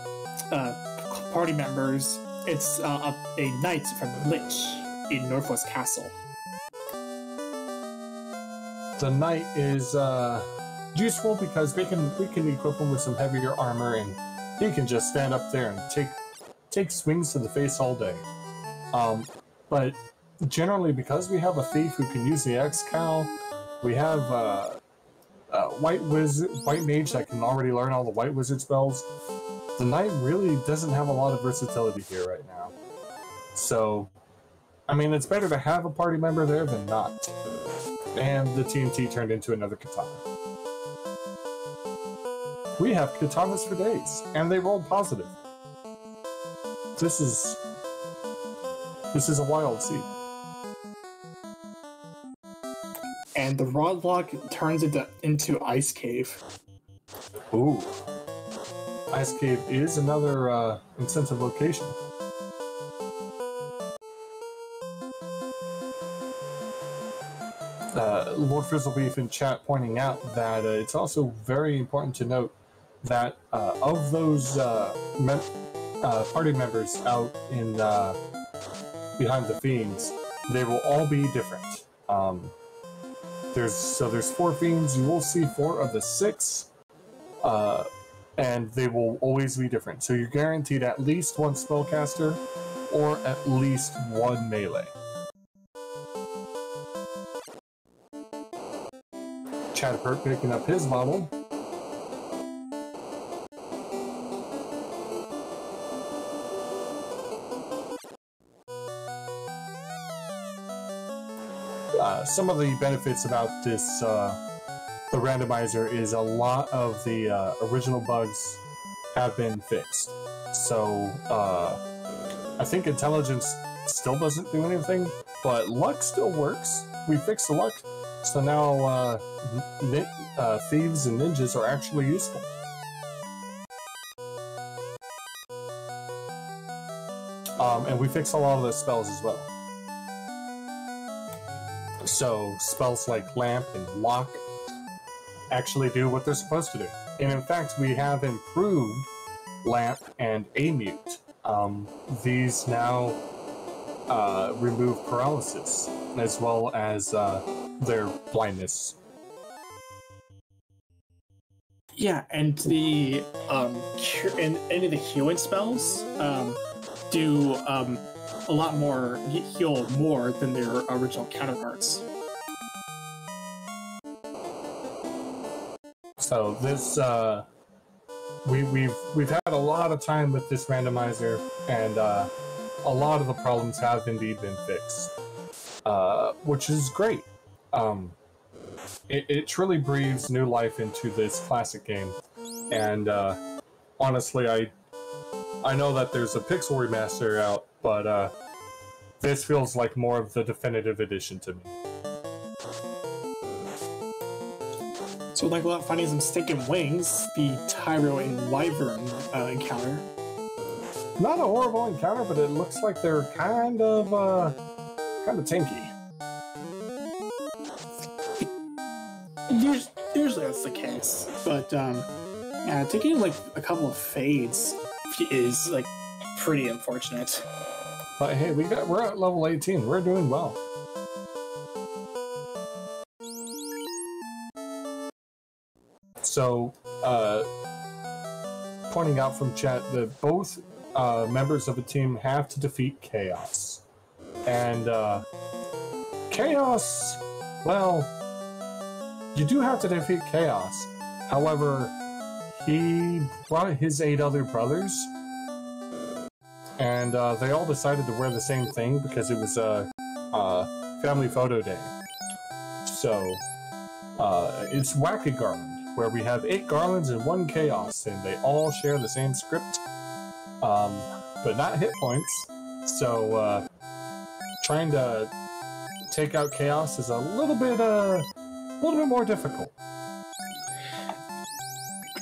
party members. It's a knight from Lich in Northwest Castle. The knight is useful because we can equip him with some heavier armor, and he can just stand up there and take swings to the face all day. But generally, because we have a thief who can use the X-Cal, we have white mage that can already learn all the white wizard spells. The knight really doesn't have a lot of versatility here right now. So, I mean, it's better to have a party member there than not. And the TNT turned into another katana. We have katanas for days, and they rolled positive. This is a wild seed. And the rod lock turns into Ice Cave. Ooh. Ice Cave is another incentive location. Lord Frizzlebeef in chat pointing out that it's also very important to note that of those party members out in behind the fiends, they will all be different. There's 4 fiends. You will see 4 of the 6, and they will always be different. So you're guaranteed at least 1 spellcaster or at least 1 melee. Chadpert picking up his bottle. Some of the benefits about this, the randomizer, is a lot of the original bugs have been fixed. So, I think intelligence still doesn't do anything, but luck still works. We fixed the luck, so now thieves and ninjas are actually useful. And we fixed a lot of the spells as well. So spells like Lamp and Lock actually do what they're supposed to do. And in fact, we have improved Lamp and Amute. These now remove paralysis, as well as their blindness. Yeah, and the and any of the healing spells do a lot more, heal more than their original counterparts. So this we've had a lot of time with this randomizer, and a lot of the problems have indeed been fixed, which is great. It truly breathes new life into this classic game, and honestly, I know that there's a pixel remaster out, but this feels like more of the definitive edition to me. So, like, without finding some stinking wings, the Tyro and Wyvern encounter. Not a horrible encounter, but it looks like they're kind of tanky. Usually that's the case, but yeah, taking like a couple of fades is like pretty unfortunate. But hey, we're at level 18. We're doing well. So pointing out from chat that both members of a team have to defeat Chaos. And Chaos, well, you do have to defeat Chaos. However, he brought his 8 other brothers, and they all decided to wear the same thing because it was a family photo day. So, it's Wacky Garland, where we have 8 Garlands and 1 Chaos, and they all share the same script, but not hit points. So, trying to take out Chaos is a little bit more difficult.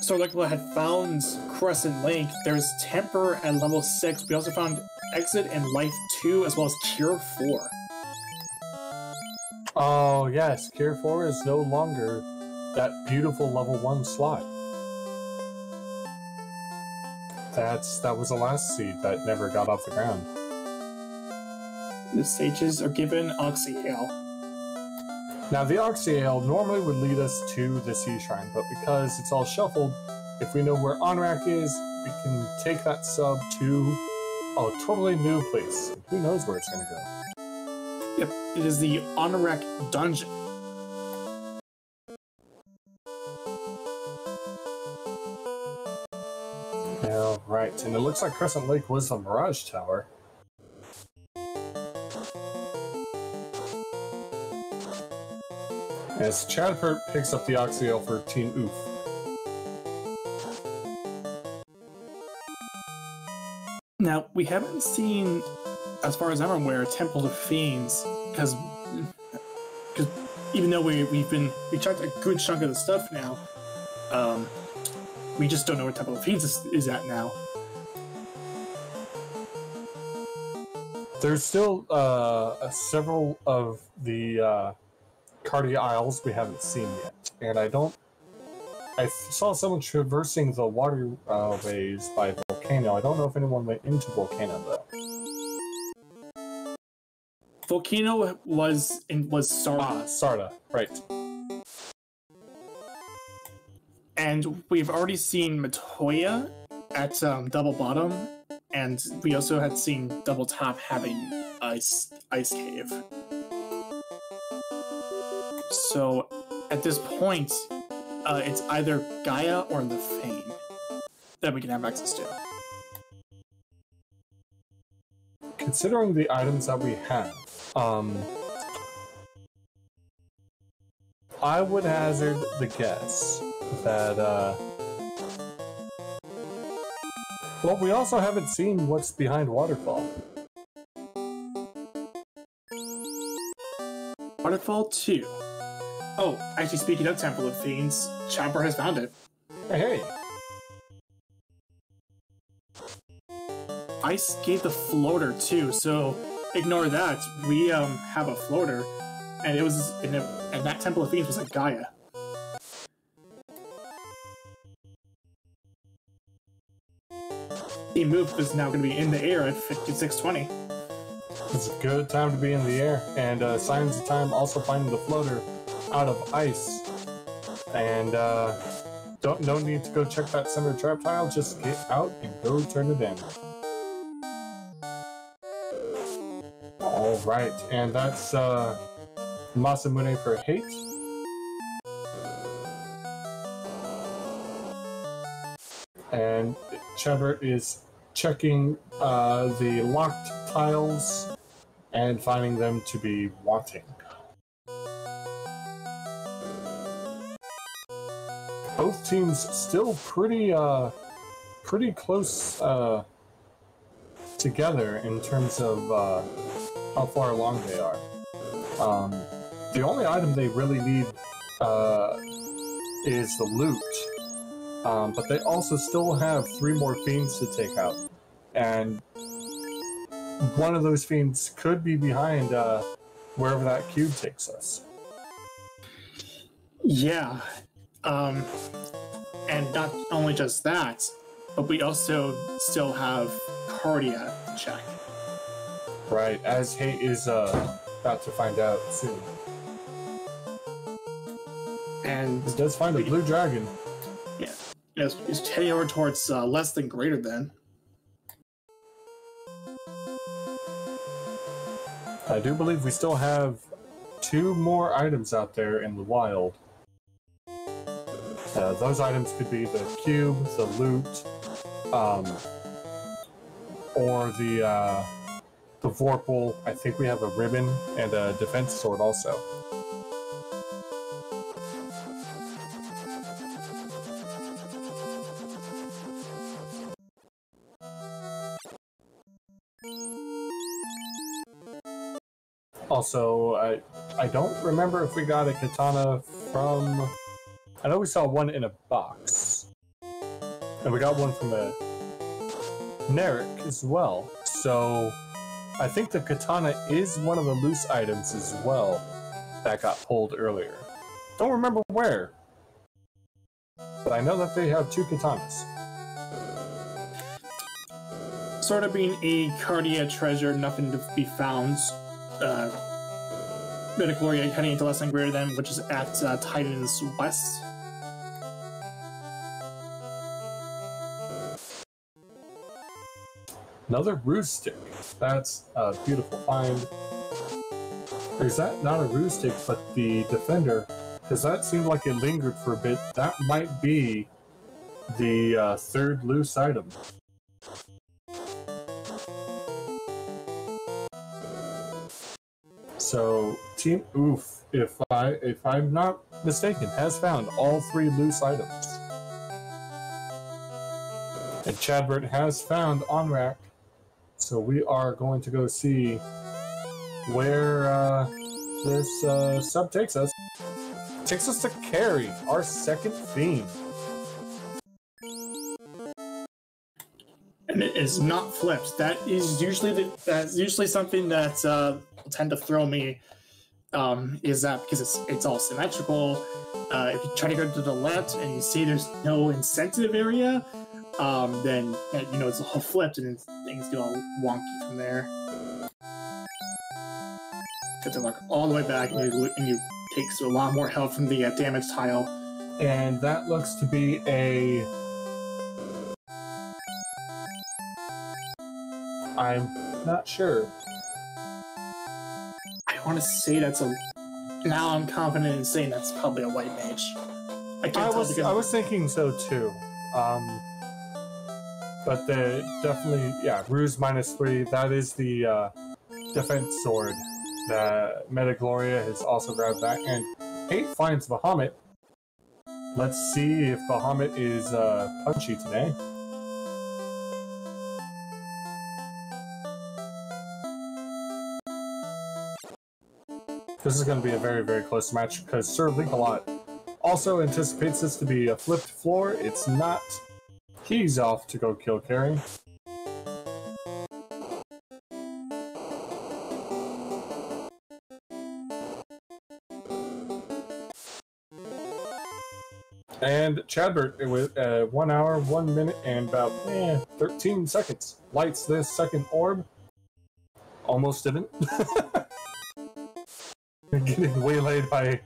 So like I had found Crescent Lake, there's Temper at level 6. We also found Exit and Life 2, as well as Cure 4. Oh yes, Cure 4 is no longer that beautiful level 1 slot. That was the last seed that never got off the ground. The sages are given Oxy Ale. Now the Oxy Ale normally would lead us to the Sea Shrine, but because it's all shuffled, if we know where Onrak is, we can take that sub to a totally new place. Who knows where it's going to go? Yep, it is the Onrak Dungeon. All right, and it looks like Crescent Lake was the Mirage Tower. As Chadpert picks up the Oxyale for Team Oof. Now, we haven't seen, as far as I'm aware, Temple of Fiends, because even though we checked a good chunk of the stuff now, we just don't know where Temple of Fiends is at now. There's still several of the Cardia Isles we haven't seen yet, and I saw someone traversing the waterways by Volcano. I don't know if anyone went into Volcano though. Volcano was Sarda. Ah, Sarda, right. And we've already seen Matoya at Double Bottom, and we also had seen Double Top having Ice Cave. So, at this point, it's either Gaia or the Fane that we can have access to. Considering the items that we have, I would hazard the guess that, well, we also haven't seen what's behind Waterfall. Waterfall 2. Oh, actually, speaking of Temple of Fiends, Chopper has found it. Hey! Ice gave the floater too, so ignore that. We have a floater, and it was and that Temple of Fiends was like Gaia. The move is now going to be in the air at 5620. It's a good time to be in the air, and Signs of Time also finding the floater out of ice. And no need to go check that center trap tile, just get out and go turn it in. Alright, and that's Masamune for Hate. And Chadbert is checking the locked tiles and finding them to be wanting. Both teams still pretty close together in terms of how far along they are. The only item they really need is the loot, but they also still have 3 more fiends to take out, and one of those fiends could be behind wherever that cube takes us. Yeah, and not only just that, but we also still have Cardia to check. Right, as Hate is about to find out soon. And he does find a blue dragon. Yeah, It's heading over towards less than greater than. I do believe we still have 2 more items out there in the wild. Those items could be the cube, the loot, or the Vorpal. I think we have a ribbon and a defense sword also. Also, I don't remember if we got a katana from... I know we saw one in a box. And we got one from a Narek as well. So, I think the katana is one of the loose items as well that got pulled earlier. Don't remember where. But I know that they have 2 katanas. Sort of being a Cardia treasure, nothing to be found. Metagloria heading into less than greater than, which is at Titan's West. Another ruse stick. That's a beautiful find. Or is that not a ruse stick, but the defender? Because that seemed like it lingered for a bit. That might be the 3rd loose item. So, Team Oof, if I'm not mistaken, has found all 3 loose items. And Chadbert has found Onrak. So we are going to go see where this sub takes us. It takes us to Carry, our 2nd theme. And it is not flipped. That's usually something that will tend to throw me. Is that because it's all symmetrical? If you try to go to the left and you see there's no incentive area, then it's all flipped and things get all wonky from there. Get to look all the way back and you take a lot more help from the damage tile. And that looks to be a... I'm not sure. I want to say that's a... Now I'm confident in saying that's probably a white mage. I was thinking so too. But definitely, yeah, Ruse -3, that is the defense sword that Metagloria has also grabbed that. And Hate finds Bahamut. Let's see if Bahamut is punchy today. This is going to be a very, very close match because Sir Linkalot also anticipates this to be a flipped floor. It's not. He's off to go kill Carry. And Chadbert, with 1 hour, 1 minute, and about 13 seconds, lights this 2nd orb. Almost didn't. Getting waylaid by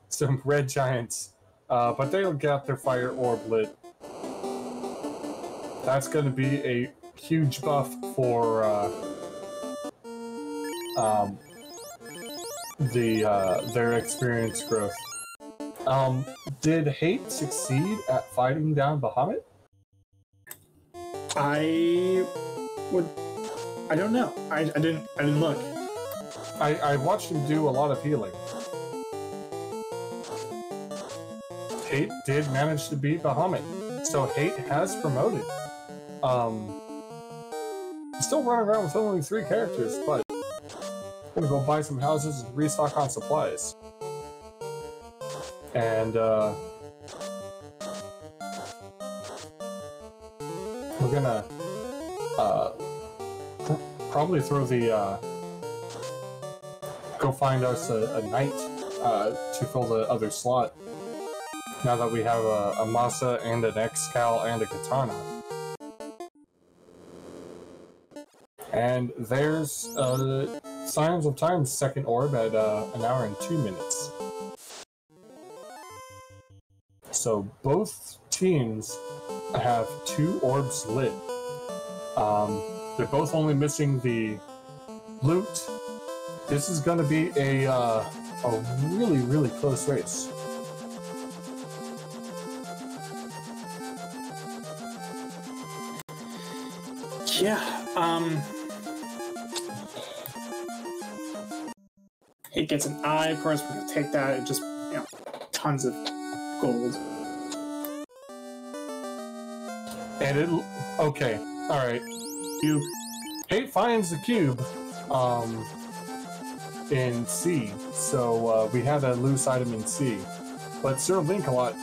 some red giants, but they'll get their fire orb lit. That's going to be a huge buff for their experience growth. Did Hate succeed at fighting down Bahamut? I don't know. I didn't look. I watched him do a lot of healing. Hate did manage to beat Bahamut, so Hate has promoted. Still running around with only 3 characters, but gonna go buy some houses and restock on supplies. And we're gonna probably throw the go find us a knight to fill the other slot. Now that we have a Masa and an X-Cal and a Katana. And there's Scions of Time's 2nd orb at 1 hour and 2 minutes. So both teams have 2 orbs lit. They're both only missing the loot. This is going to be a really, really close race. Yeah, it gets an eye, of course, we're gonna take that, and just, you know, tons of gold. And it, okay, alright. Hate finds the cube, in C, so, we had a loose item in C. But Sir Linkalot,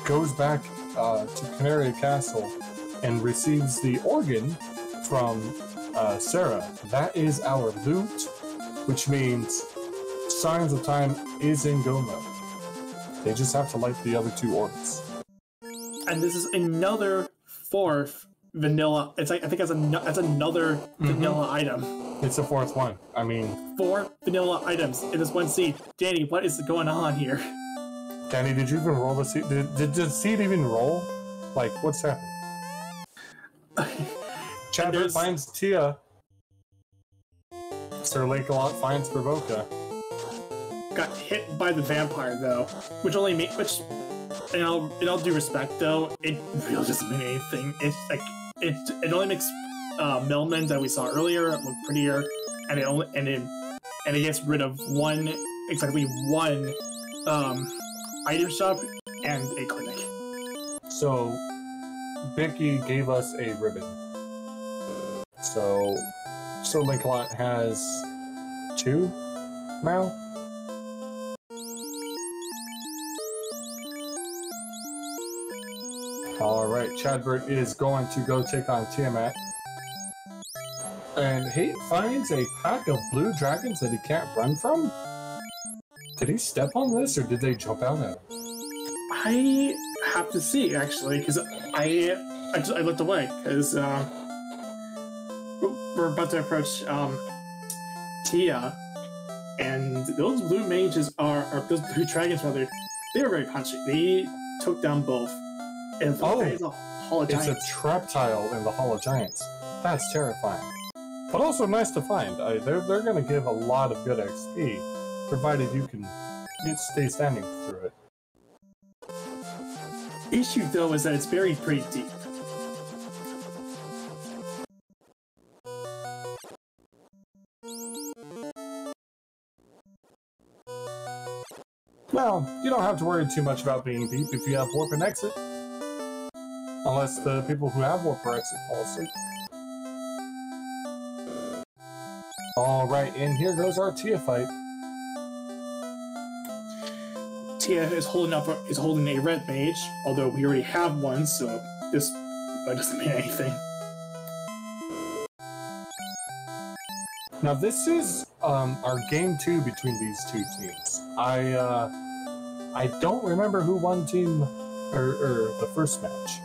goes back, to Canary Castle and receives the organ from Sarah. That is our loot, which means Scions of Time is in go mode. They just have to light the other 2 orbs. And this is another 4th vanilla. It's like, I think that's another vanilla item. It's the 4th one. I mean, 4 vanilla items in this one seed. Danny, what is going on here? Danny, did you even roll the seed? Did the seed even roll? Like, what's happening? Chandler finds Tia. Sir Lancelot finds Provoca. Got hit by the vampire though, which only made in all due respect though, it really doesn't mean anything. It's like it only makes Millman that we saw earlier look prettier, and it gets rid of exactly one item shop and a clinic. So Vicky gave us a ribbon. So Lancelot has 2 now. Alright, Chadbert is going to go take on Tiamat. And he finds a pack of blue dragons that he can't run from? Did he step on this, or did they jump out at him? I have to see, actually, because I looked away, because we're about to approach Tia, and those blue mages or those blue dragons, rather, they were very punchy. They took down both. And it's a Hall of Giants. It's a trap tile in the Hall of Giants. That's terrifying. But also nice to find. They're going to give a lot of good XP, provided you can stay standing through it. Issue, though, is that it's buried pretty deep. Well, you don't have to worry too much about being deep if you have warp and exit. Unless the people who have warp or exit fall asleep. Alright, and here goes our Tia fight. Tia is holding a red mage, although we already have one, so that doesn't mean anything. Now this is our game 2 between these 2 teams. I don't remember who won team or the first match.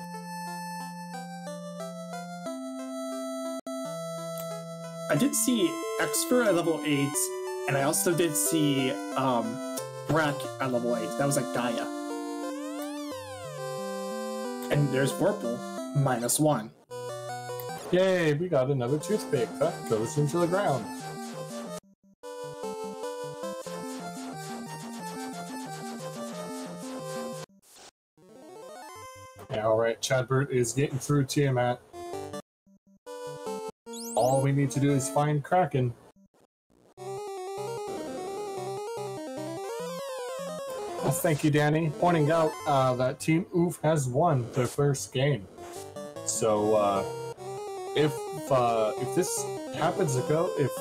I did see Exfer at level 8, and I also did see Brack at level 8. That was like Gaia. And there's Vorpal, -1. Yay, we got another toothpick. That goes into the ground. Yeah, alright, Chadbert is getting through Tiamat. All we need to do is find Kraken. Well, thank you, Danny, pointing out that Team Oof has won their first game. So, if this happens to go, if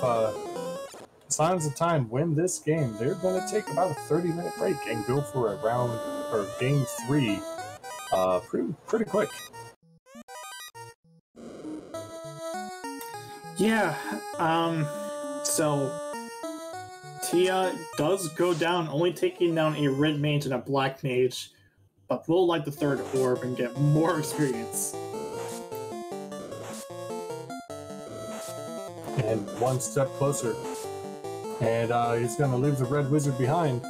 Scions of Time win this game, they're going to take about a 30-minute break and go for a round, or game 3, pretty quick. Yeah, so Tia does go down, only taking down a red mage and a black mage, but will light the 3rd orb and get more experience. And one step closer. And he's gonna leave the red wizard behind.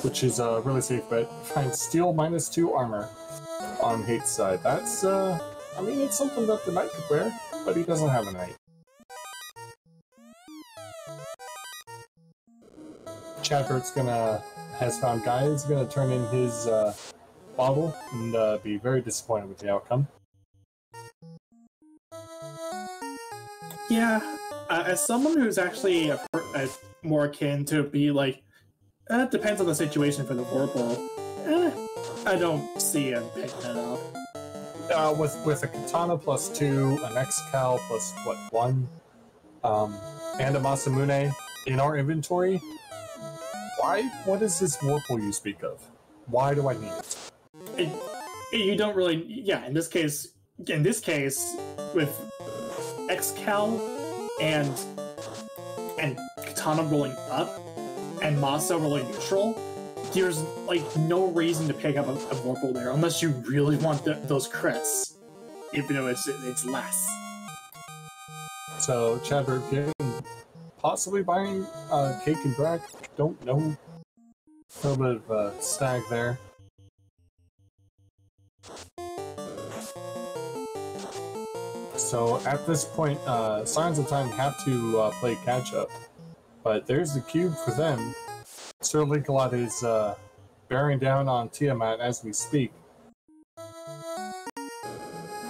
which is a really safe bet. Finds steel -2 armor on Hate's side. That's, I mean, it's something that the knight could wear, but he doesn't have a knight. Chadbert's has found Guy, is gonna turn in his bottle and be very disappointed with the outcome. Yeah, as someone who's actually more akin to be like, it depends on the situation for the Vorpal. I don't see him picking it up. With a katana +2, an X-Cal plus what, 1, and a Masamune in our inventory. What is this Vorpal you speak of? Why do I need it? You don't really, yeah. In this case, with X-Cal and katana rolling up and Masa rolling neutral, there's like no reason to pick up a Vorpal there unless you really want those crits, even though it's less. So Chadbert again, possibly buying Cake and Brack. Don't know. A little bit of a snag there. So at this point, Scions of Time have to play catch up. But there's the cube for them. Sir Linkalot is bearing down on Tiamat as we speak.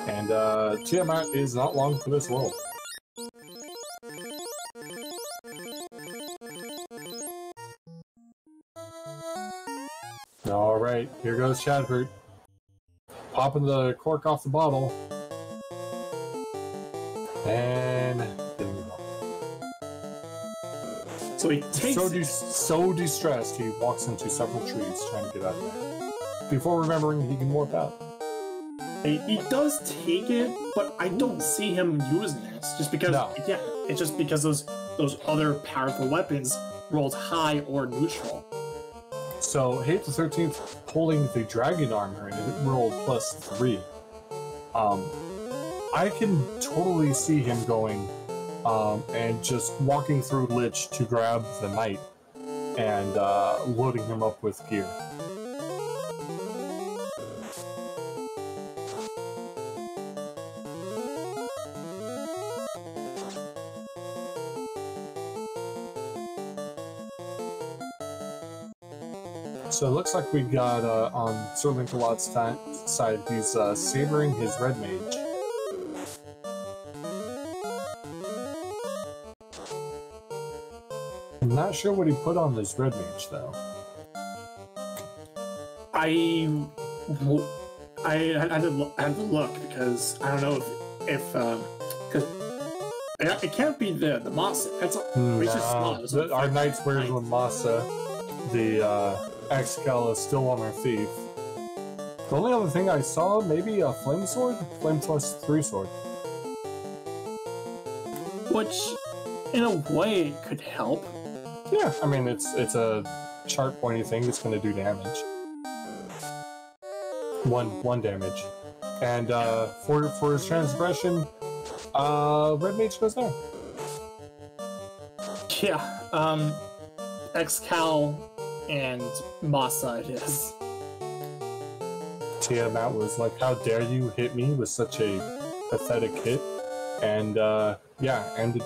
And Tiamat is not long for this world. Alright, here goes Chadbert. Popping the cork off the bottle. And so he takes so distressed he walks into several trees trying to get out of there. Before remembering he can warp out. He does take it, but I don't see him using it. Just because yeah, it's just because those other powerful weapons rolled high or neutral. So Hate the 13th holding the dragon armor and it rolled +3. I can totally see him going and just walking through Lich to grab the knight and loading him up with gear. So it looks like we got on Sir Linkalot's side, he's savoring his red mage. I'm not sure what he put on this red mage though. I had to look because I don't know if because it can't be the Masa. That's our knight's wearing the Masa. The X-Cal is still on our thief. The only other thing I saw, maybe a flame sword? Flame +3 sword. Which, in a way, could help. Yeah, I mean, it's a sharp pointy thing that's going to do damage. One damage. And for his transgression, Red Mage goes there. Yeah, X-Cal and Masa it is. Tiamat was like, how dare you hit me with such a pathetic hit? And yeah, ended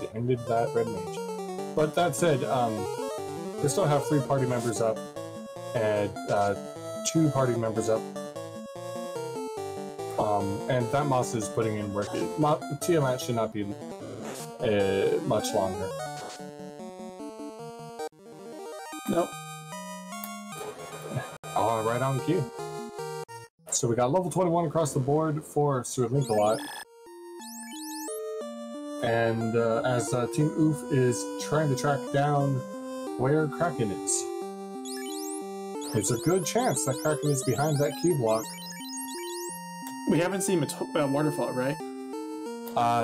that Red Mage. But that said, we still have 3 party members up and 2 party members up. And that Masa is putting in work. Tiamat should not be much longer. Nope. Right on cue. So we got level 21 across the board for Sir Linkalot. And as Team Oof is trying to track down where Kraken is. There's a good chance that Kraken is behind that key block. We haven't seen Waterfall, right?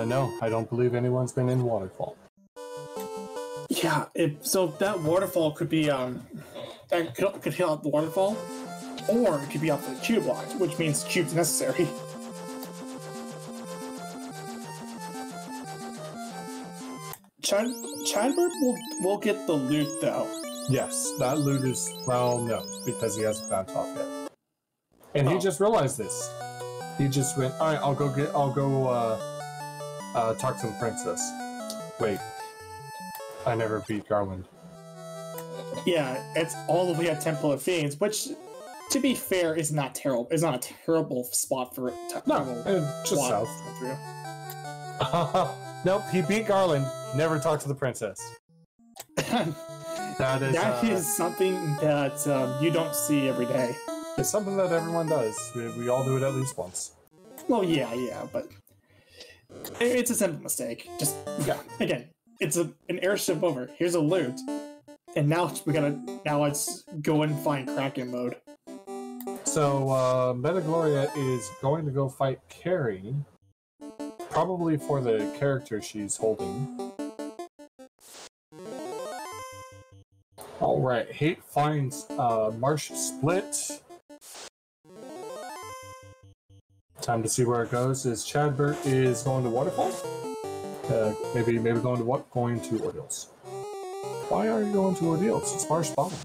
No, I don't believe anyone's been in Waterfall. Yeah, so that Waterfall could be, that could heal out the Waterfall, or it could be off the Q block, which means Cube's necessary. Chadbert will get the loot, though. Yes, that loot is, well, no, because he hasn't found top yet. And he just realized this. He just went, alright, I'll go talk to the princess. Wait. I never beat Garland. Yeah, it's all the way at Temple of Fiends, which, to be fair, is not terrible. It's not a terrible spot for just south. Nope, he beat Garland. Never talked to the princess. That is something that you don't see every day. It's something that everyone does. We all do it at least once. Well, yeah, but it's a simple mistake. Just again, it's an airship over. Here's a loot, and now let's go and find Kraken mode. So Metagloria is going to go fight Carrie, probably for the character she's holding. Alright, Hate finds Marsh Split. Time to see where it goes. Is Chadbert is going to Waterfall? Maybe going to what? Going to Ordeals. Why are you going to Ordeals? It's Marsh Bottom.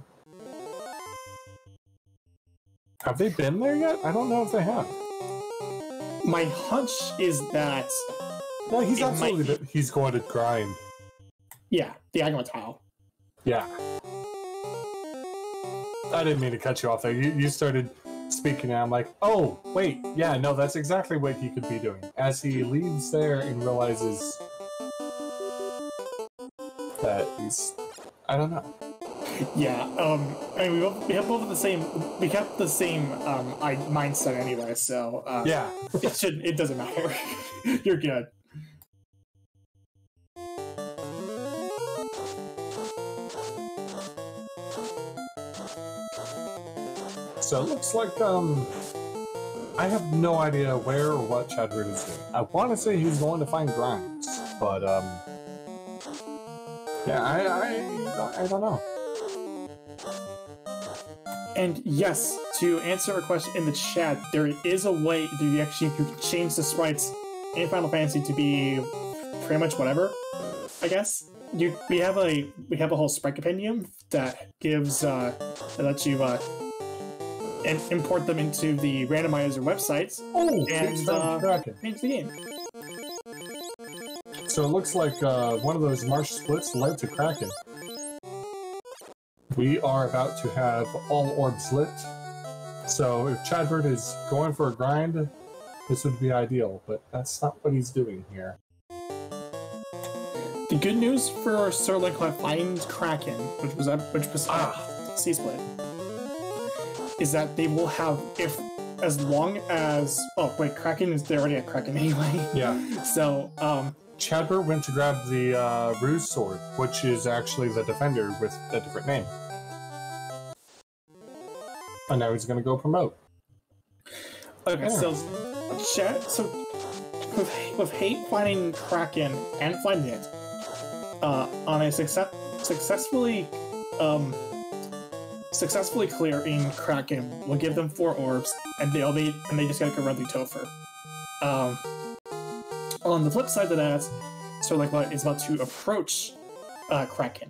Have they been there yet? I don't know if they have. My hunch is that... No, he's absolutely... He's going to grind. Yeah, the Agma Tile. Yeah. I didn't mean to cut you off there. You started speaking and I'm like, oh, wait, yeah, no, that's exactly what he could be doing. As he leaves there and realizes that he's... I don't know. Yeah, I mean, we have both the same... We kept the same mindset anyway, so... yeah. It doesn't matter. You're good. So it looks like, I have no idea where or what Chadbert is doing. I want to say he's going to find Grimes, but, yeah, I don't know. And yes, to answer a question in the chat, there is a way that you can change the sprites in Final Fantasy to be pretty much whatever, I guess. We have a whole sprite compendium that gives that lets you and import them into the randomizer websites and change the game. So it looks like one of those Marsh splits led to Kraken. We are about to have all orbs lit. So if Chadbert is going for a grind, this would be ideal, but that's not what he's doing here. The good news for Sir Lancelot finding Kraken, which was C-Split, is that they will have, as long as... Oh, wait, Kraken is... They're already at Kraken anyway. Yeah. So, Chadbert went to grab the Ruse Sword, which is actually the Defender with a different name. And now he's going to go promote. Okay, so with Hate finding Kraken and finding it, on a successfully clearing Kraken will give them 4 orbs, and they just gotta go run through Topher. On the flip side of that, Sir Lancelot is about to approach Kraken.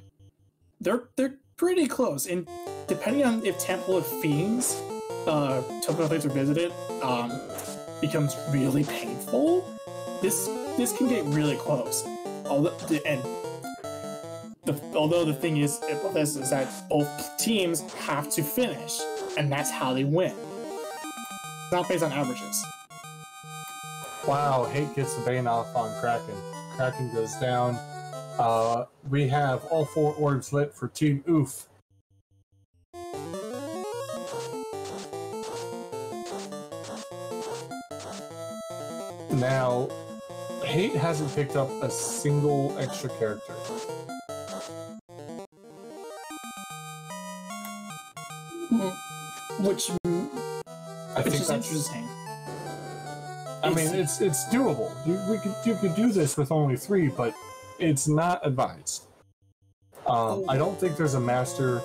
They're pretty close, and depending on if Temple of Fiends, Temple of Fiends are visited, becomes really painful. This can get really close. Although the thing is about this is that both teams have to finish, and that's how they win. It's not based on averages. Wow, Hate gets the Bane off on Kraken. Kraken goes down. We have all 4 orbs lit for Team Oof. Now, Hate hasn't picked up a single extra character. Which I think is that's interesting. I mean, it's doable. You could do this with only 3, but it's not advised. I don't think there's a master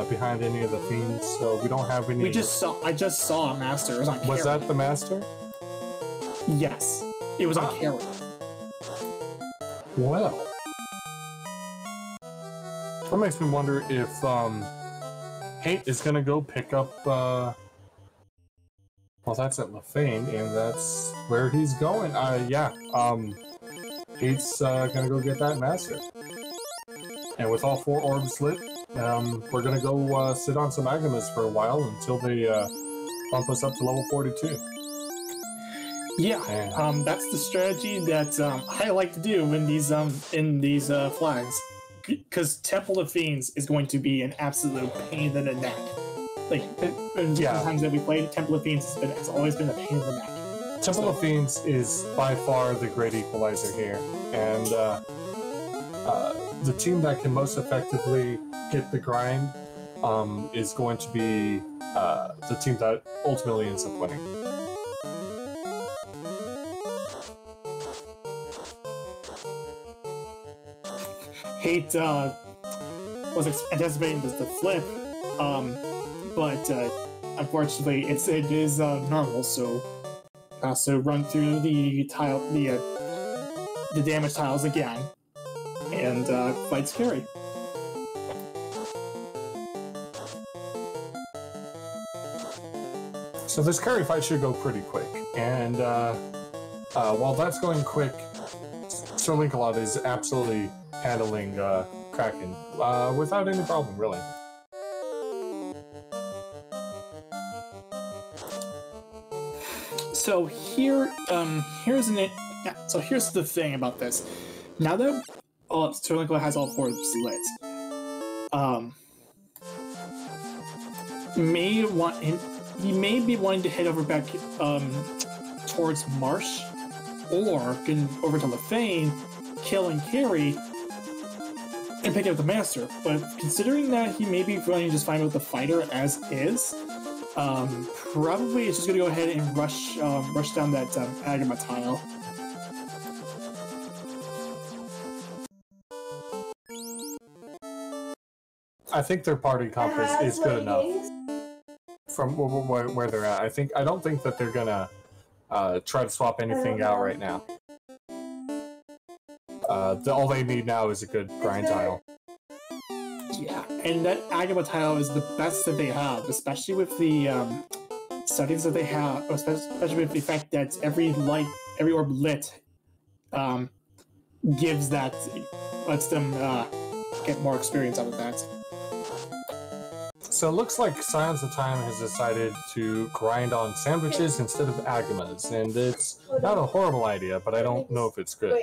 behind any of the fiends, so we don't have any. I just saw a master. It was on Carrie. Was that the master? Yes, it was on Carrie. Well. That makes me wonder if Hate is gonna go pick up. Well, that's at Lefane, and that's where he's going. Yeah. Hate's gonna go get that master. And with all 4 orbs lit, we're gonna go sit on some Agamas for a while until they bump us up to level 42. Yeah, that's the strategy that I like to do in these flags, because Temple of Fiends is going to be an absolute pain in the neck. Like, the times that we played, Temple of Fiends has always been a pain in the neck. Temple of Fiends is by far the great equalizer here, and the team that can most effectively get the grind is going to be the team that ultimately ends up winning. Hate was anticipating the flip, but unfortunately it is normal, so run through the tile, the damage tiles again, and fights carry. So this carry fight should go pretty quick, and while that's going quick, Sir Linkalot is absolutely handling Kraken without any problem, really. So here's the thing about this. Now that Sir Linkalot has all 4 slits, he may be wanting to head over back towards Marsh, or getting over to Lefane, kill and carry, and pick up the master. But considering that he may be running just fine with the fighter as is, probably it's just gonna go ahead and rush down that Agama tile. I think their party comp is good enough from where they're at. I don't think that they're gonna try to swap anything out right now. All they need now is a good grind tile. Yeah, and that Agama tile is the best that they have, especially with the settings that they have, especially with the fact that every orb lit lets them get more experience out of that. So it looks like Scions of Time has decided to grind on sandwiches instead of Agamas, and it's not a horrible idea, but I don't know if it's good.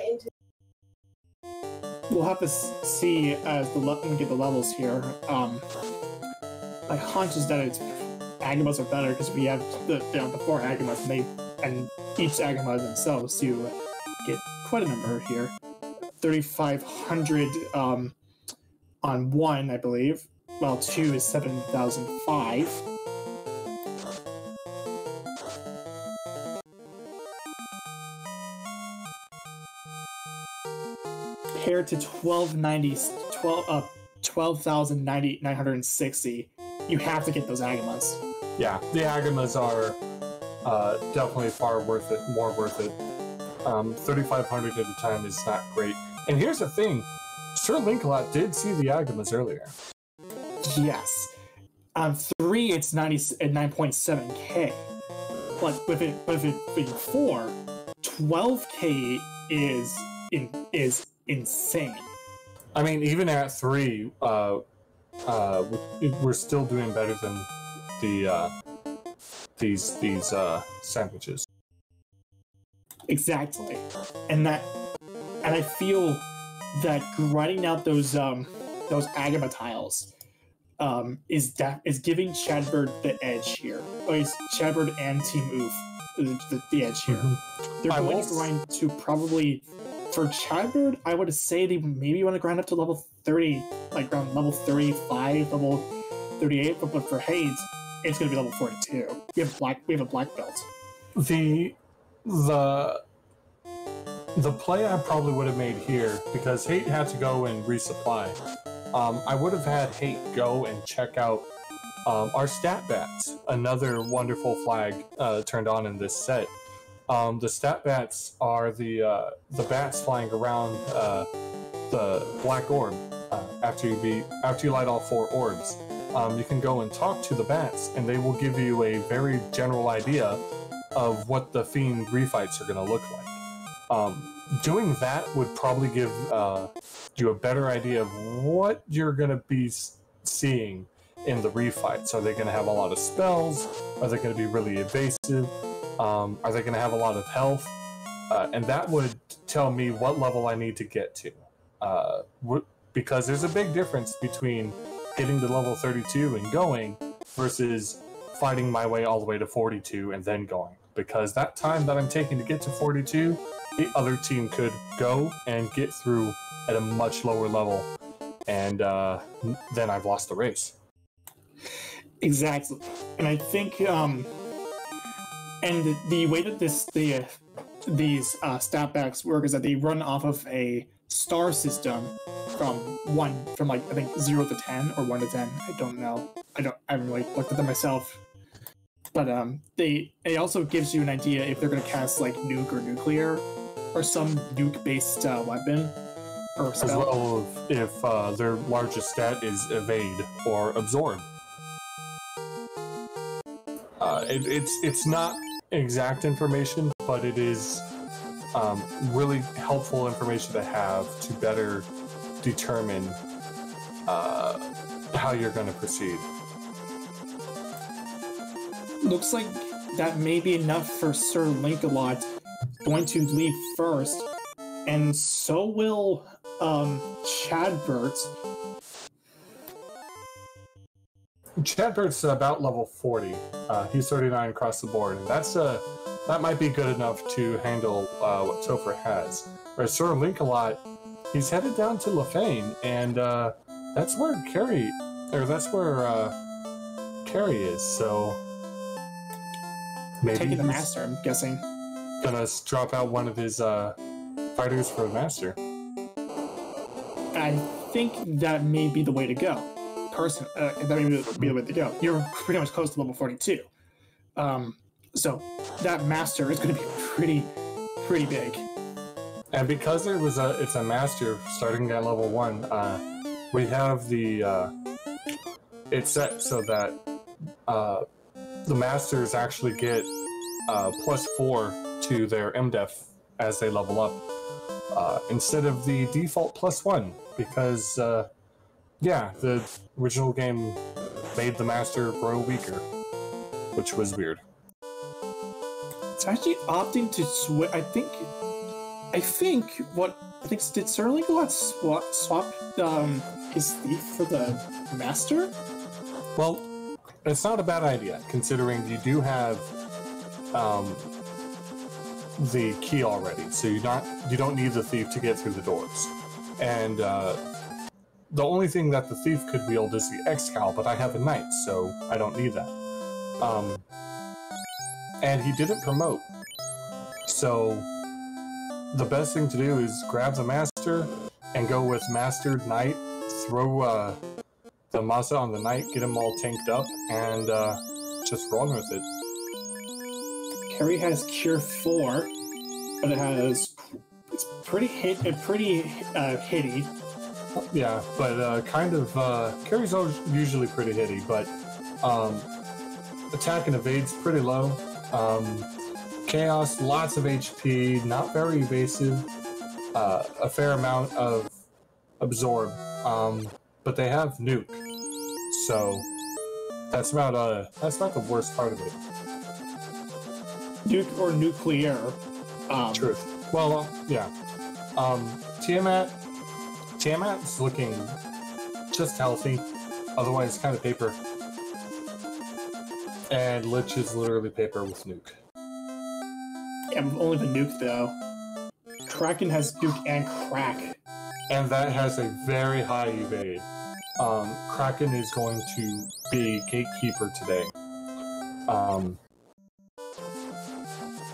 We'll have to see as we get the levels here. My hunch is that Agamas are better because we have the 4 Agamas, and each Agama themselves to get quite a number here. 3,500 on 1, I believe. Well, 2 is 7,005. Compared to 12,960, you have to get those Agamas. Yeah, the Agamas are definitely more worth it. 3,500 at a time is not great. And here's the thing, Sir Linkalot did see the Agamas earlier. Yes. On 3, it's 9.7k. But with it being 4, 12k is insane. I mean, even at 3, we're still doing better than these sandwiches. Exactly, and I feel that grinding out those Agama tiles is giving Chadbird the edge here. Or is Chadbird and Team Oof the edge here? Mm-hmm. They're going to grind to probably, for Chadbird, I would say they maybe want to grind up to level 30, like around level 35, level 38. But for Hades, it's going to be level 42. We have a black belt. The play I probably would have made here, because Hate had to go and resupply. I would have had Hate go and check out our stat bats, another wonderful flag turned on in this set. The stat bats are the bats flying around the black orb. after you light all 4 orbs, you can go and talk to the bats, and they will give you a very general idea of what the Fiend refights are going to look like. Doing that would probably give you a better idea of what you're going to be seeing in the refights. Are they going to have a lot of spells? Are they going to be really evasive? Are they going to have a lot of health? And that would tell me what level I need to get to. Because there's a big difference between getting to level 32 and going versus fighting my way all the way to 42 and then going. Because that time that I'm taking to get to 42, the other team could go and get through at a much lower level, and then I've lost the race. Exactly. And I think, and the way that these stat packs work is that they run off of a star system from like, I think 0 to 10 or 1 to 10. I don't know. I haven't really looked at them myself. But it also gives you an idea if they're going to cast like nuke or nuclear or some nuke-based weapon or spell. As well if their largest stat is evade or absorb. It's not exact information, but it is really helpful information to have to better determine how you're going to proceed. Looks like that may be enough for Sir Linkalot going to leave first, and so will Chadbert. Chadbert's about level 40. He's 39 across the board, and that might be good enough to handle what Topher has. Whereas Sir Linkalot, he's headed down to Lefane, and that's where Carrie is. So maybe taking the Master, I'm guessing. Gonna drop out one of his fighters for the Master. I think that may be the way to go. That may be the way to go. You're pretty much close to level 42. So that Master is going to be pretty big. And because it's a Master starting at level 1, we have it's set so that the Masters actually get +4 to their MDef as they level up, instead of the default +1, because the original game made the Master grow weaker, which was weird. It's actually opting to switch. I think did Sir Linkalot swap his thief for the Master? Well, it's not a bad idea, considering you do have the key already, so you don't need the thief to get through the doors. And the only thing that the thief could wield is the Excal, but I have a knight, so I don't need that. And he didn't promote, so the best thing to do is grab the Master and go with Mastered Knight, throw the Masa on the Knight, get him all tanked up, and just run with it. Carrie has Cure 4, but it's pretty hitty. Yeah, but Carrie's usually pretty hitty, but attack and evade's pretty low. Chaos, lots of HP, not very evasive, a fair amount of absorb, but they have nuke, so that's about the worst part of it. Nuke or nuclear. Truth. Well, yeah. Tiamat's looking just healthy, otherwise kind of paper. And Lich is literally paper with nuke. Yeah, only the nuke though. Kraken has nuke and crack. And that has a very high evade. Kraken is going to be gatekeeper today.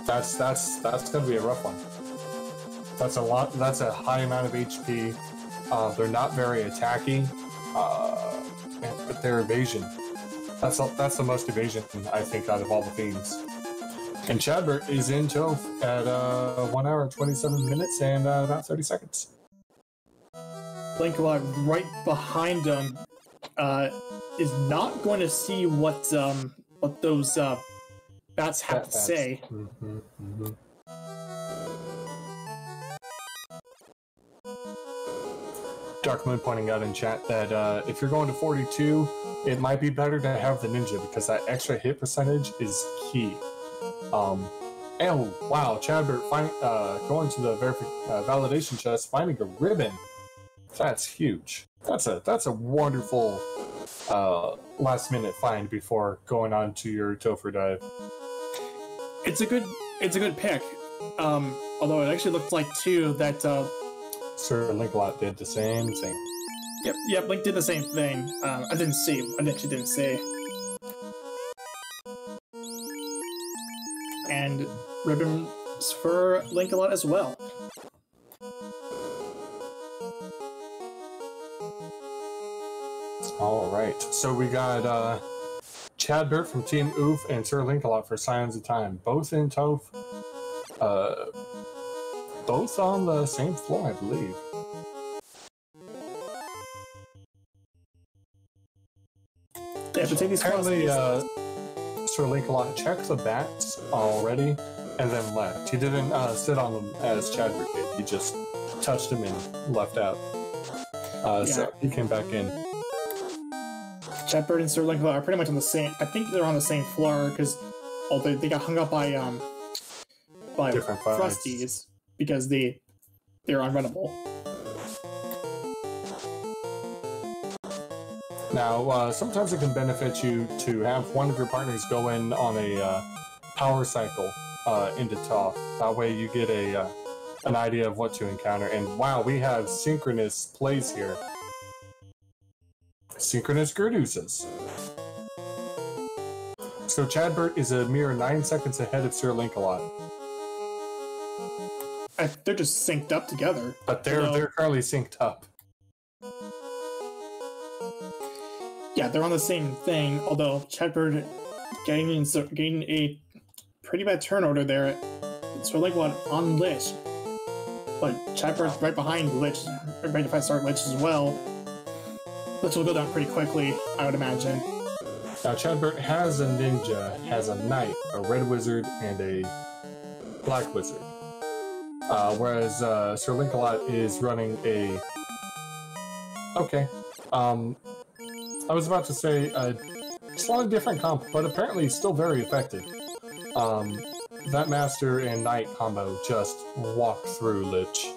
That's going to be a rough one. That's a high amount of HP. They're not very attacking, but their evasion. That's the most evasion, I think, out of all the Fiends. And Chadbert is in tow at 1 hour, 27 minutes, and about 30 seconds. Linkalot right behind him is not going to see what those bats have to say. Darkmoon pointing out in chat that if you're going to 42, it might be better to have the ninja because that extra hit percentage is key. And wow, Chadbert going to the validation chest, finding a ribbon. That's huge. That's a wonderful last minute find before going on to your Topher dive. It's a good pick. Although it actually looked like too that Sir Linkalot did the same thing. Yep, Link did the same thing. I actually didn't see. And ribbons for Linkalot as well. Alright, so we got Chadbert from Team Oof and Sir Linkalot for Scions of Time. Both in Toph. Both on the same floor, I believe. They have to take these apparently, Sir Linkalot checked the bats already and then left. He didn't sit on them as Chadbert did. He just touched them and left out. So he came back in. Chadbert and Sir Linkalot are pretty much on the same. I think they're on the same floor because they got hung up by different Frosties because they're unrunnable. Now, sometimes it can benefit you to have one of your partners go in on a power cycle into Toph. That way you get an idea of what to encounter. And wow, we have synchronous plays here. Synchronous Gerduses. So Chadbert is a mere 9 seconds ahead of Sir Linkalot. They're just synced up together. But they're currently synced up. Yeah, they're on the same thing, although Chadbert getting a pretty bad turn order there. Sir Linkalot on Lich. But Chadbert's right behind Lich, ready to start Lich as well. Lich will go down pretty quickly, I would imagine. Now Chadbert has a ninja, has a knight, a red wizard, and a black wizard. Whereas Sir Linkalot is running a... Okay. I was about to say a slightly different comp, but apparently still very effective. That Master and Knight combo just walked through Lich.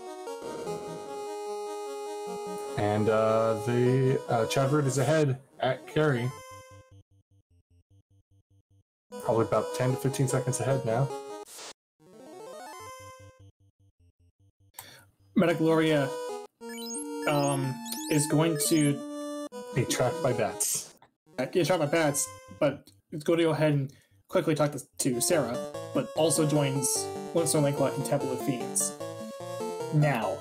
And the Chadbert is ahead at carry. Probably about 10 to 15 seconds ahead now. Metagloria is going to be tracked by bats. Get tracked by bats, but it's going to go ahead and quickly talk to Sarah, but also joins Sir Linkalot in Temple of Fiends. Now,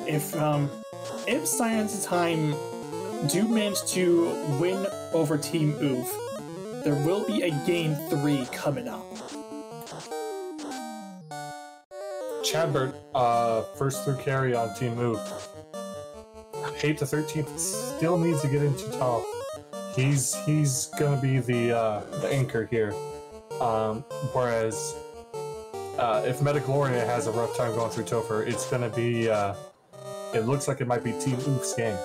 if Scions of Time do manage to win over Team Oof, there will be a Game 3 coming up. Chadbert, first through carry on Team Oof. 8 to 13th still needs to get into Toph. He's gonna be the anchor here. Whereas if Metagloria has a rough time going through Topher, it's gonna be it looks like it might be Team Oof's game.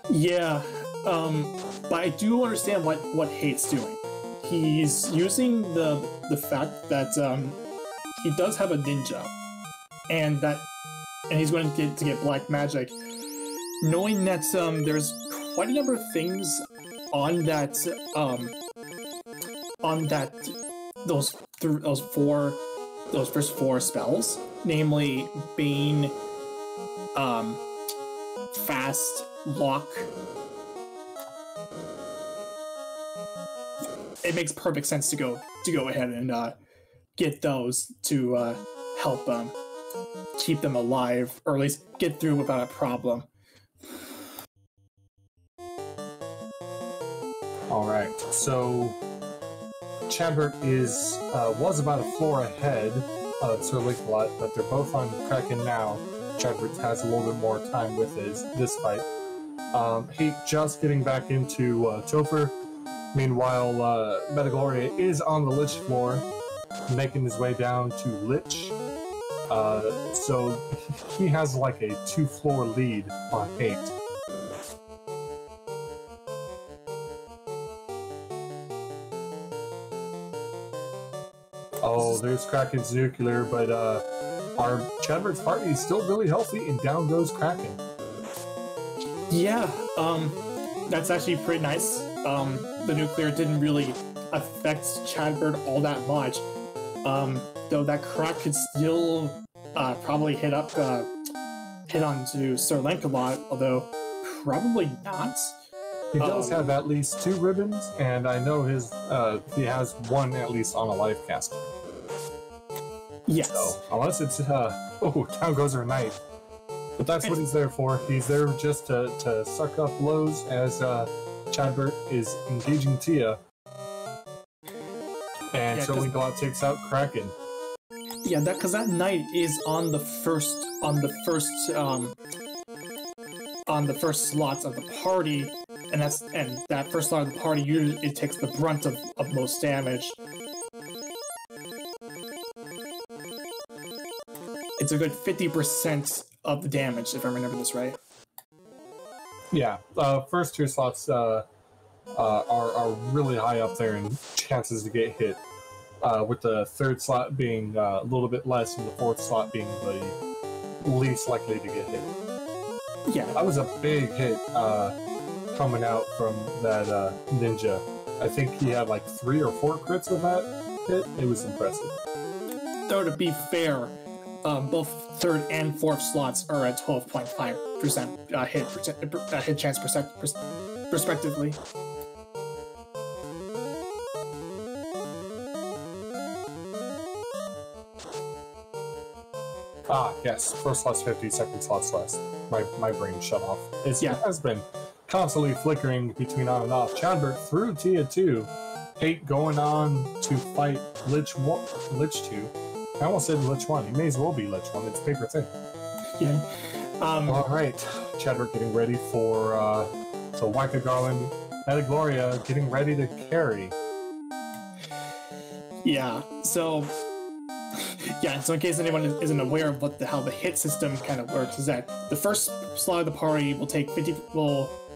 Yeah, but I do understand what Hate's doing. He's using the fact that he does have a ninja, and he's going to get black magic, knowing that there's quite a number of things on those first four spells, namely Bane, Fast, Lock. It makes perfect sense to go ahead and get those to help keep them alive, or at least get through without a problem. Alright, so Chadbert was about a floor ahead of Sir Linkalot, but they're both on Kraken now. Chadwick has a little bit more time with this fight. He just getting back into Topher. Meanwhile, Metagloria is on the Lich floor, making his way down to Lich. So he has like a 2-floor lead on Hate. Oh, there's Kraken's nuclear, but our Chadwick's party is still really healthy, and down goes Kraken. Yeah, that's actually pretty nice. The nuclear didn't really affect Chadbird all that much, though that crack could still probably hit onto Sir Lancelot, although probably not. He does have at least 2 ribbons, and I know he has 1 at least on a life caster. Yes. So, unless it's down goes our knight. But that's what he's there for. He's there just to suck up blows as Chadbert is engaging Tia. And so Lincoln takes out Kraken. Yeah, because that knight is on the first slots of the party, and that first slot of the party usually it takes the brunt of most damage. It's a good 50% of the damage, if I remember this right. Yeah, first 2 slots are really high up there in chances to get hit, with the 3rd slot being a little bit less and the 4th slot being the least likely to get hit. Yeah. That was a big hit coming out from that ninja. I think he had like 3 or 4 crits with that hit. It was impressive. Though to be fair, both 3rd and 4th slots are at 12.5% hit chance respectively. Ah, yes. First slot's 50, second slot's less. My brain shut off. It has been constantly flickering between on and off. Chadbert through Tia 2. Hate going on to fight Lich 2. I almost said Lich 1. He may as well be Lich 1. It's paper thin. Yeah. Alright. Chadbert getting ready for Whack a Garland. Metagloria getting ready to carry. Yeah, so in case anyone isn't aware of how the hit system kind of works, is that the first slot of the party will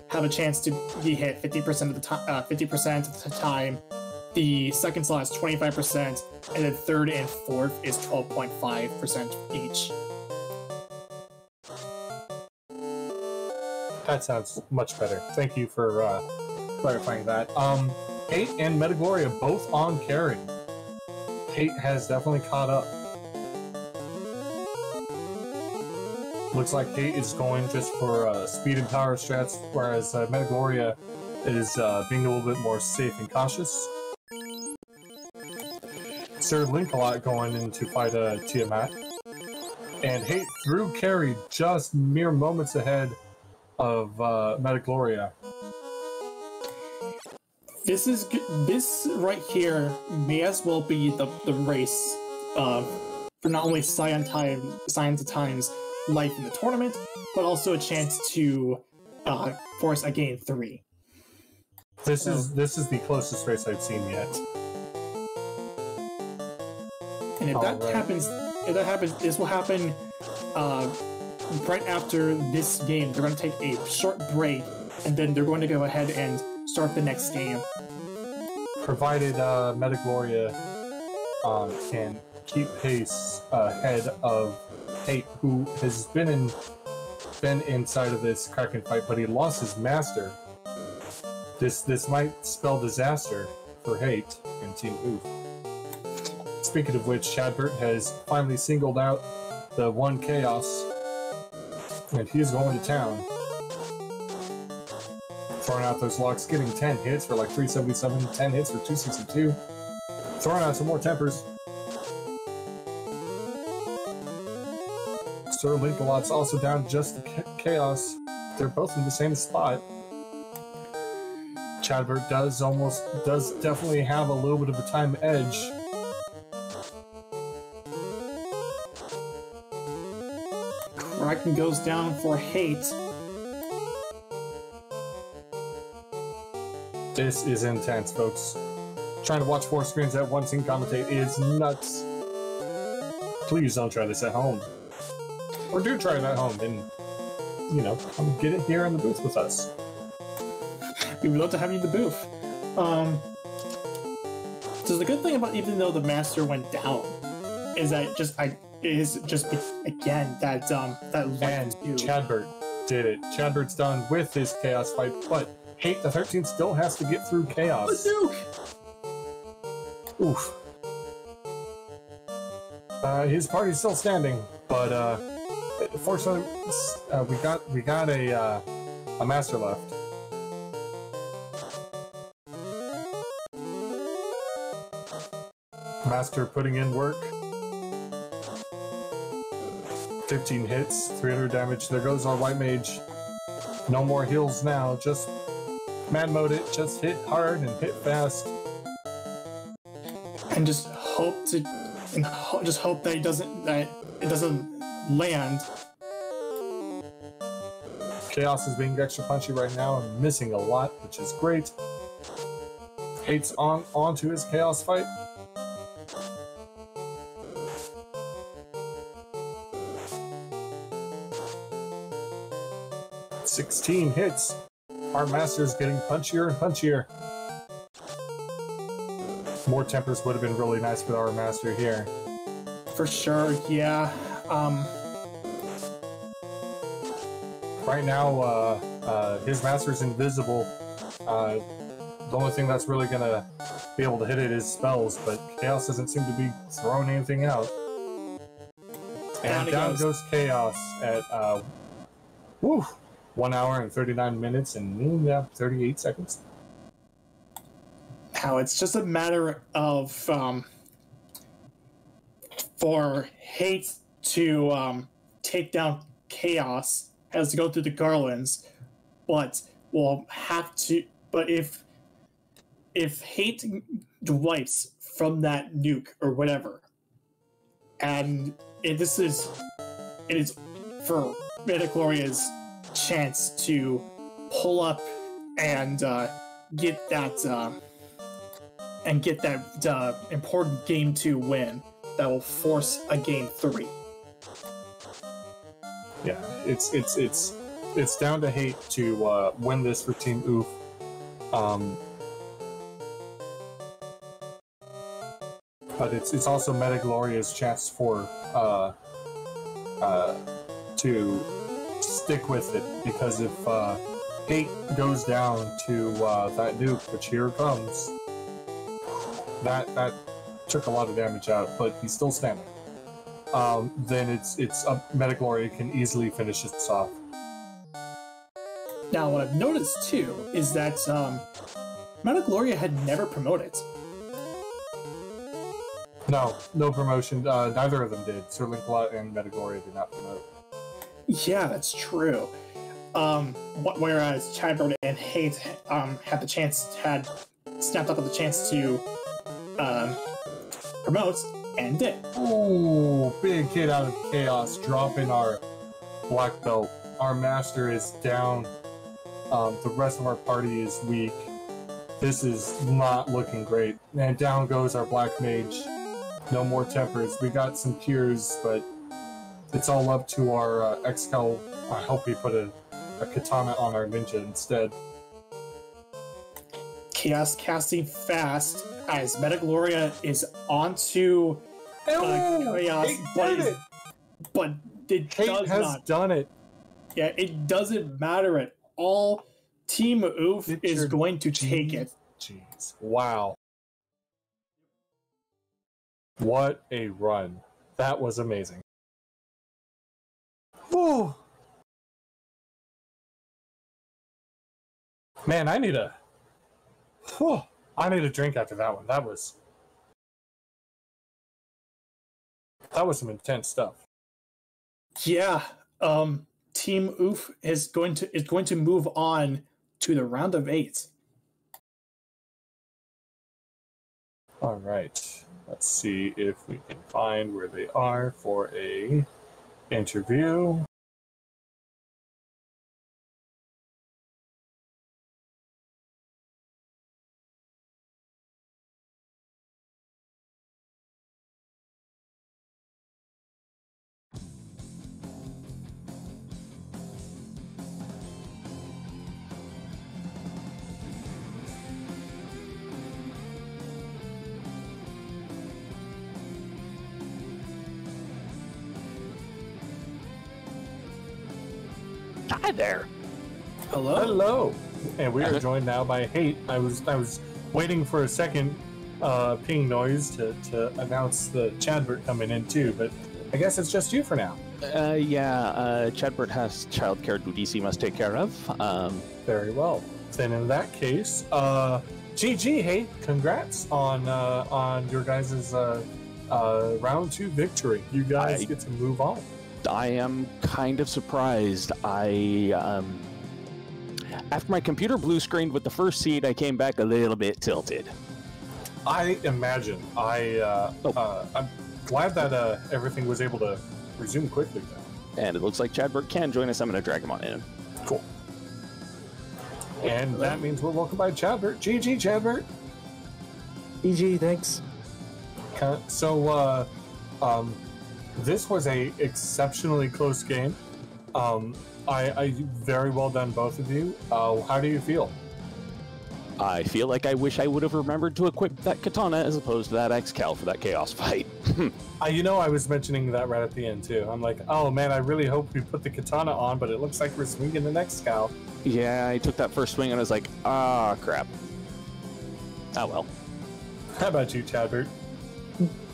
have a chance to be hit 50% of the time. 50% of the time. The second slot is 25%, and then 3rd and 4th is 12.5% each. That sounds much better. Thank you for clarifying that. Hate and Metagloria both on carry. Hate has definitely caught up. Looks like Hate is going just for speed and power strats, whereas Metagloria is being a little bit more safe and cautious. Sir Lincolot going in to fight Tiamat. And Hate through carry just mere moments ahead of Metagloria. This right here may as well be the race for not only Science of Time's life in the tournament, but also a chance to force a game 3. This is the closest race I've seen yet. And if that happens, this will happen right after this game. They're going to take a short break, and then they're going to go ahead and start the next game. Provided Metagloria can keep pace ahead of Hate, who has been inside of this Kraken fight, but he lost his master. This might spell disaster for Hate and Team Oof. Speaking of which, Chadbert has finally singled out the 1 Chaos, and he is going to town. Throwing out those locks, getting 10 hits for like 377, 10 hits for 262. Throwing out some more tempers. Sir Lincolot's also down just the Chaos. They're both in the same spot. Chadbert does definitely have a little bit of a time edge. Kraken goes down for hate. This is intense, folks. Trying to watch 4 screens at once and commentate is nuts. Please don't try this at home. Or do try it at home and, you know, come get it here in the booth with us. We would love to have you in the booth. So the good thing about even though the master went down is that again that and Chadbert did it. Chadbert's done with his chaos fight, but Hate the 13 still has to get through chaos. The Duke! Oof. His party's still standing, but fortunately, we got a master left. Master putting in work. 15 hits, 300 damage. There goes our white mage. No more heals now. Just man mode it. Just hit hard and hit fast. And just hope that it doesn't land. Chaos is being extra punchy right now and missing a lot, which is great. Hate's onto his chaos fight. "16 hits. Our master's getting punchier and punchier." More tempers would have been really nice with our master here. For sure, yeah. Right now, his master's invisible. The only thing that's really gonna be able to hit it is spells, but Chaos doesn't seem to be throwing anything out. And down goes Chaos at 1 hour and 39 minutes and 38 seconds. Now it's just a matter of for Hate to take down Chaos, has to go through the garlands, but we'll have to. But if Hate wipes from that nuke or whatever, and it is for Metagloria's chance to pull up and get that important game 2 win that will force a game 3. Yeah, it's down to Hate to win this for Team Oof. But it's also Metagloria's chance for to stick with it, because if Hate goes down to that nuke, which here comes, that took a lot of damage out, but he's still standing. Then it's Metagloria can easily finish this off. Now, what I've noticed too is that Metagloria had never promoted. No promotion. Neither of them did. Sir Linkla and Metagloria did not promote. Yeah, that's true. Whereas Chadbert and Hate had snapped up at the chance to promote and did. Oh, big hit out of Chaos, dropping our black belt. Our master is down. The rest of our party is weak. This is not looking great. And down goes our black mage. No more tempers. We got some cures, but it's all up to our Excal. I hope we put a katana on our ninja instead. Chaos casting fast as Metagloria is onto Chaos, but it Hate has done it. Yeah, it doesn't matter at all. Team Oof is going to take it. Jeez. Wow. What a run. That was amazing. Whew. Man, I need a drink after that one. That was some intense stuff. Yeah. Team Oof is going to move on to the round of 8. All right. Let's see if we can find where they are for a interview. Hi there. Hello. Hello. And we are joined now by Hate. I was waiting for a second ping noise to announce the Chadbert coming in too, but I guess it's just you for now. Chadbert has childcare duties he must take care of. Very well. Then in that case, GG, Hate, congrats on your guys' round 2 victory. You guys get to move on. I am kind of surprised. After my computer blue screened with the first seed, I came back a little bit tilted. I imagine. I'm glad that everything was able to resume quickly, though. And it looks like Chadbert can join us. I'm going to drag him on in. Cool. And that means we're welcomed by Chadbert. GG, Chadbert. GG, thanks. So, this was a exceptionally close game. I very well done, both of you. How do you feel? I feel like I wish I would have remembered to equip that katana as opposed to that X-Cal for that chaos fight. I was mentioning that right at the end too. I'm like, oh man, I really hope we put the katana on, but it looks like we're swinging the next X-Cal. Yeah, I took that first swing and I was like, ah, crap. Oh well. How about you, Chadbert?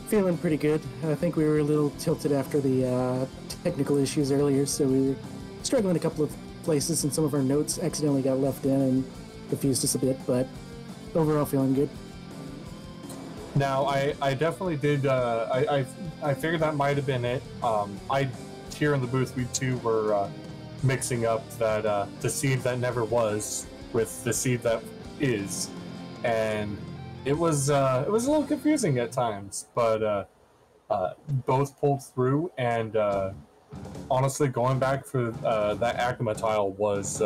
Feeling pretty good. I think we were a little tilted after the technical issues earlier, so we were struggling a couple of places, and some of our notes accidentally got left in and confused us a bit, but overall feeling good. Now, I definitely did, I figured that might have been it. Here in the booth, we too were mixing up that the seed that never was with the seed that is, and it was a little confusing at times, but both pulled through, and honestly, going back for that Akuma tile was,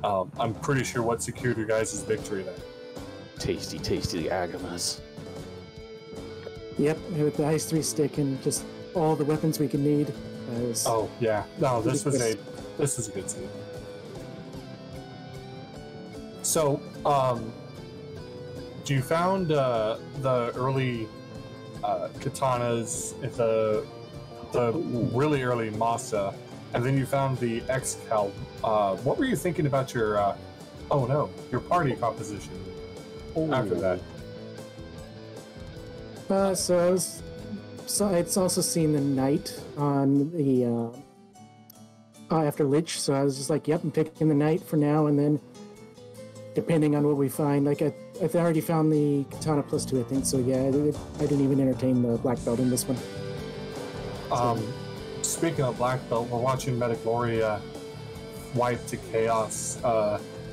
I'm pretty sure what secured your guys' victory there. Tasty, tasty Agamas. Yep, with the Ice 3 stick and just all the weapons we could need. Oh yeah, no, this was a good scene. So, you found the early katanas at the really early Masa, and then you found the X-Cal. What were you thinking about your party composition after that? I'd also seen the Knight on the after Lich, so I was just like, yep, I'm picking the Knight for now, and then depending on what we find, like I've already found the Katana +2, I think, so yeah, I didn't even entertain the Black Belt in this one. Speaking of Black Belt, we're watching Metagloria wipe to Chaos.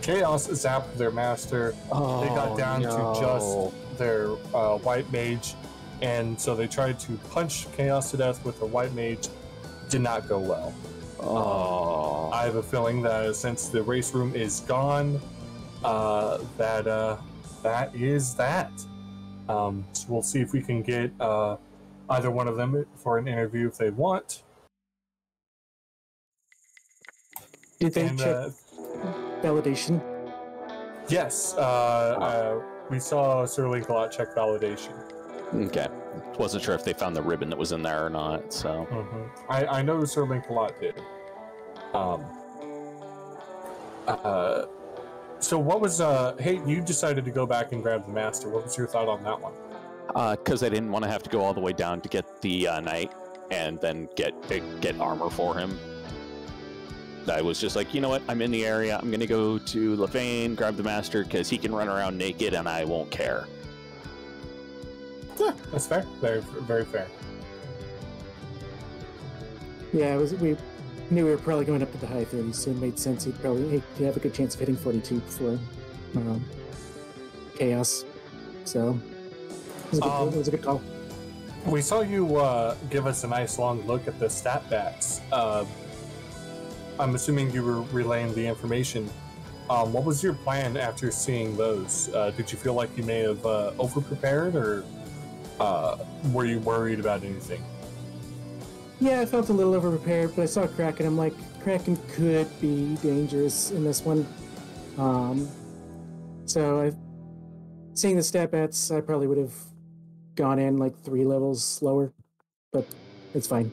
Chaos zapped their master. They got down to just their White Mage, and so they tried to punch Chaos to death with a White Mage. Did not go well. I have a feeling that since the race room is gone, that is that. So we'll see if we can get either one of them for an interview if they want. Did they check validation? Yes, we saw Sir Link-a-Lot check validation. Okay. Wasn't sure if they found the ribbon that was in there or not, so... I know Sir Link-a-Lot did. So what was, hey, you decided to go back and grab the Master. What was your thought on that one? Because I didn't want to have to go all the way down to get the Knight and then get armor for him. I was just like, you know what, I'm in the area, I'm going to go to Lefane, grab the Master, because he can run around naked and I won't care. Yeah, that's fair. Very, very fair. Yeah, we knew we were probably going up to the high 30s, so it made sense. He'd have a good chance of hitting 42 before Chaos. So it was a good call. We saw you give us a nice long look at the stat bats. I'm assuming you were relaying the information. What was your plan after seeing those? Did you feel like you may have over-prepared, or were you worried about anything? Yeah, I felt a little over-prepared, but I saw Kraken. I'm like, Kraken could be dangerous in this one. Seeing the stat bats, I probably would have gone in like 3 levels slower, but it's fine.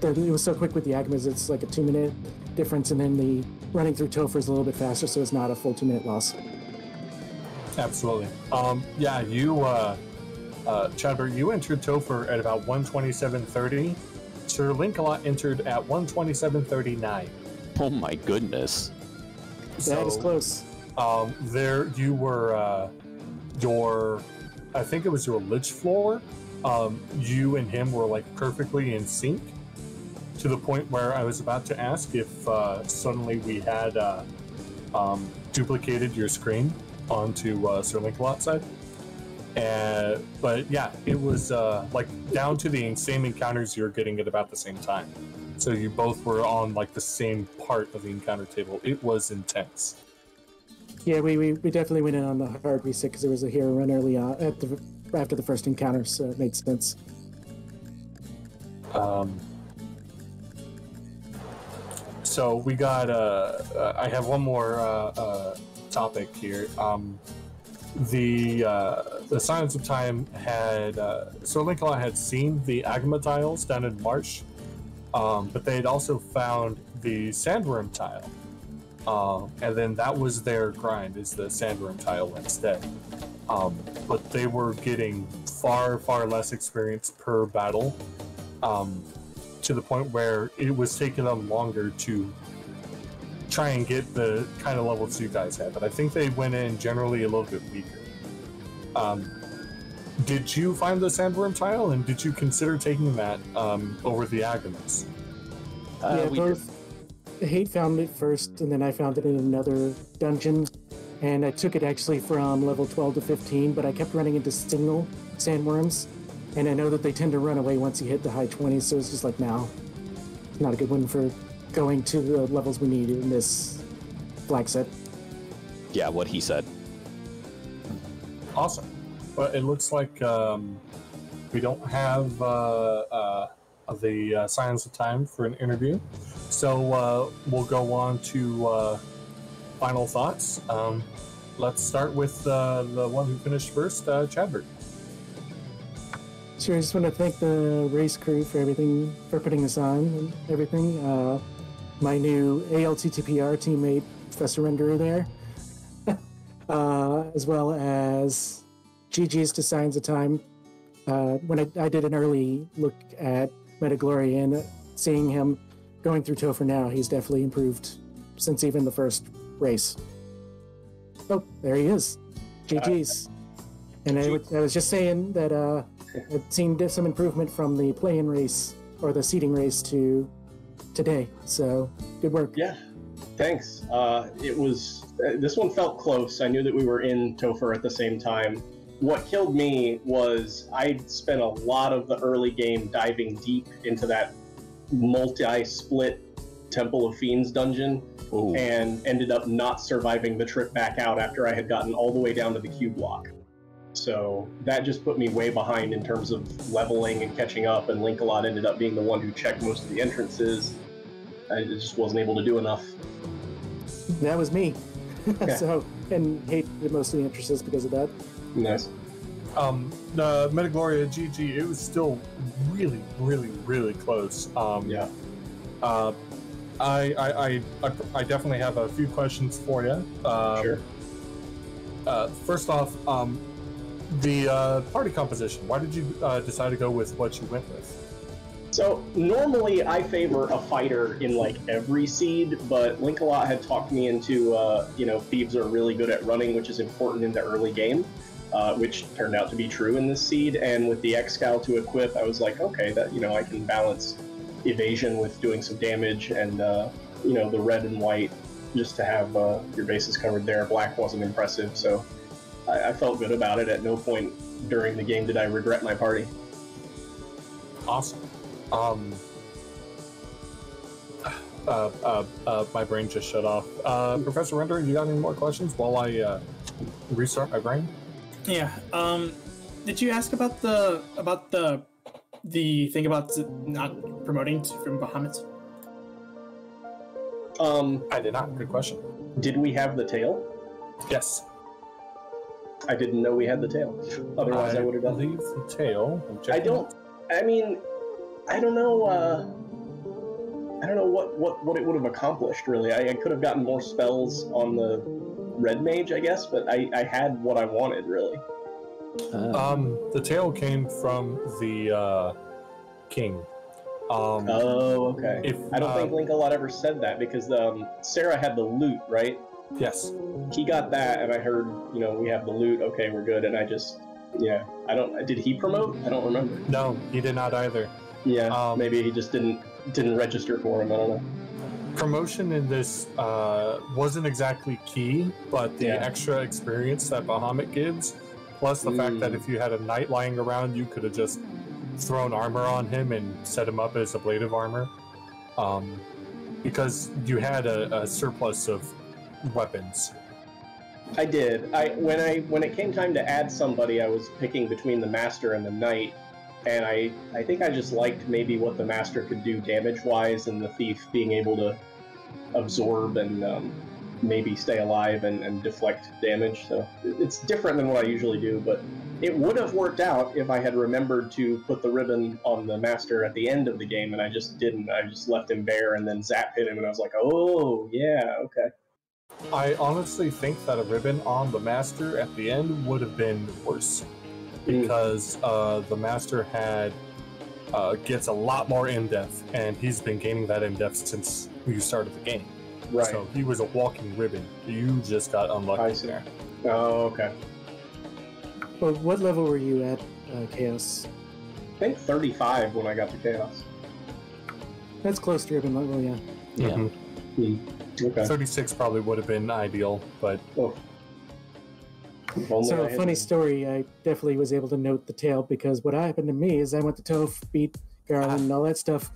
It was so quick with the Agamas, it's like a 2-minute difference, and then the running through Topher is a little bit faster, so it's not a full 2-minute loss. Absolutely. Yeah, you, Chadbert, you entered Topher at about 127.30. Sir Linkalot entered at 127.39. Oh my goodness. That is close. There you were, I think it was your lich floor. You and him were like perfectly in sync, to the point where I was about to ask if suddenly we had duplicated your screen onto Sir Linkalot's side. But yeah, it was like down to the same encounters you were getting at about the same time. So you both were on like the same part of the encounter table. It was intense. Yeah, we definitely went in on the hard reset because there was a hero run early on after the first encounter, so it made sense. So we got I have one more topic here. The Scions of Time had Sir Linkalot had seen the Agama tiles down in Marsh, but they had also found the Sandworm tile, and then that was their grind, is the Sandworm tile instead. But they were getting far less experience per battle, to the point where it was taking them longer to try and get the kind of levels you guys had. But I think they went in generally a little bit weaker. Did you find the Sandworm tile, and did you consider taking that over the Agamas? Yeah, both. Hate found it first, and then I found it in another dungeon, and I took it actually from level 12 to 15, but I kept running into single sandworms, and I know that they tend to run away once you hit the high 20s, so it's just like, now, not a good one for going to the levels we need in this flag set. Yeah, what he said. Awesome. Well, it looks like we don't have the Scions of Time for an interview, so we'll go on to final thoughts. Let's start with the one who finished first, Chadbert. Sure, I just want to thank the race crew for everything, for putting this on and everything. My new ALTTPR teammate, Professor Renderer there, as well as GG's to Scions of Time. When I did an early look at Metaglory and seeing him going through Topher now, he's definitely improved since even the first race. Oh, there he is. GG's. And I was just saying that I've seen some improvement from the play-in race, or the seeding race, to today. So, good work. Yeah, thanks. It was this one felt close. I knew that we were in Topher at the same time. What killed me was I'd spent a lot of the early game diving deep into that multi-split Temple of Fiends dungeon. Ooh. And ended up not surviving the trip back out after I had gotten all the way down to the Q block. So that just put me way behind in terms of leveling and catching up, and Linkalot ended up being the one who checked most of the entrances. I just wasn't able to do enough. That was me. Yeah. So, and hate most of the entrances because of that. Nice. The Metagloria GG, it was still really close. Yeah. I definitely have a few questions for you. Sure. First off, the party composition. Why did you decide to go with what you went with? So normally I favor a fighter in like every seed, but Linkalot had talked me into, thieves are really good at running, which is important in the early game, which turned out to be true in this seed. And with the X-Scowl to equip, I was like, okay, that I can balance evasion with doing some damage, and the red and white just to have your bases covered there. Black wasn't impressive, so I felt good about it. At no point during the game did I regret my party. Awesome. My brain just shut off. Professor Render, you got any more questions while I restart my brain? Yeah. Did you ask about the thing about not promoting from Bahamut? I did not. Good question. Did we have the tail? Yes. I didn't know we had the tail. Otherwise, I would have done. I believe the tail. I don't know. I don't know what it would have accomplished, really. I could have gotten more spells on the red mage, I guess, but I had what I wanted, really. The tail came from the king. Oh, okay. I don't think Link-a-Lot ever said that, because Sarah had the loot, right? Yes. He got that, and I heard, we have the loot, okay, we're good, and I just, did he promote? I don't remember. No, he did not either. Yeah, maybe he just didn't register for him, I don't know. Promotion in this wasn't exactly key, but the extra experience that Bahamut gives, plus the fact that if you had a knight lying around, you could have just thrown armor on him and set him up as a blade of armor, because you had a surplus of weapons. I did. When it came time to add somebody, I was picking between the master and the knight, and I think I just liked maybe what the master could do damage-wise, and the thief being able to absorb and maybe stay alive and deflect damage. So it's different than what I usually do, but it would have worked out if I had remembered to put the ribbon on the master at the end of the game, and I just didn't. I just left him bare, and then Zap hit him, and I was like, oh, yeah, okay. I honestly think that a ribbon on the master at the end would have been worse, because the master gets a lot more in-depth, and he's been gaining that in-depth since you started the game. Right. So he was a walking ribbon. You just got unlucky there. Oh, okay. Well, what level were you at, Chaos? I think 35 when I got to Chaos. That's close to ribbon level, yeah. Yeah. Okay. 36 probably would have been ideal, but... So, a funny story, I definitely was able to note the tail, because what happened to me is I went to Toph, beat Garland and all that stuff,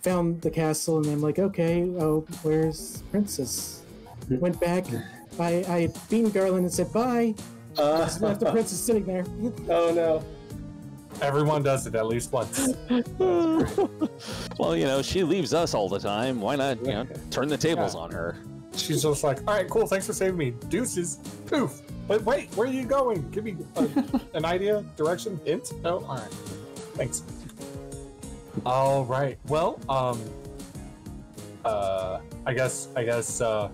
found the castle, and I'm like, okay, where's Princess? Went back, I had beaten Garland and said bye, just left the princess sitting there. Oh no. Everyone does it at least once. Well, she leaves us all the time. Why not, turn the tables on her? She's just like, all right, cool, thanks for saving me. Deuces. Poof. But wait, where are you going? Give me an idea, direction, hint? No? All right. Thanks. All right. Well, I guess if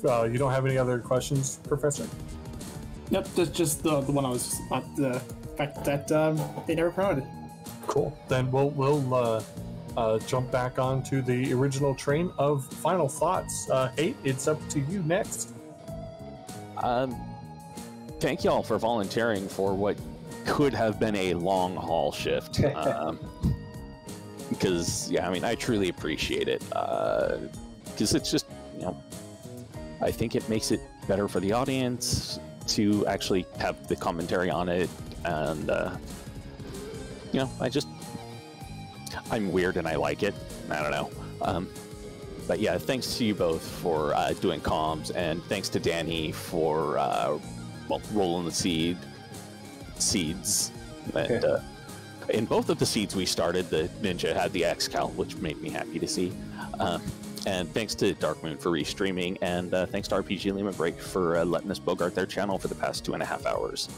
you don't have any other questions, Professor? Yep, that's just the one I was just about the fact that they never promoted. Cool. Then we'll jump back onto the original train of final thoughts. Hate, it's up to you next. Thank y'all for volunteering for what could have been a long haul shift. Because, I truly appreciate it. Because it's just, I think it makes it better for the audience to actually have the commentary on it. And, I'm weird and I like it. I don't know. But yeah, thanks to you both for doing comms, and thanks to Danny for rolling the seeds. And in both of the seeds we started, the ninja had the X-Cal, which made me happy to see. And thanks to Dark Moon for restreaming, and thanks to RPG Lima Break for letting us bogart their channel for the past 2.5 hours.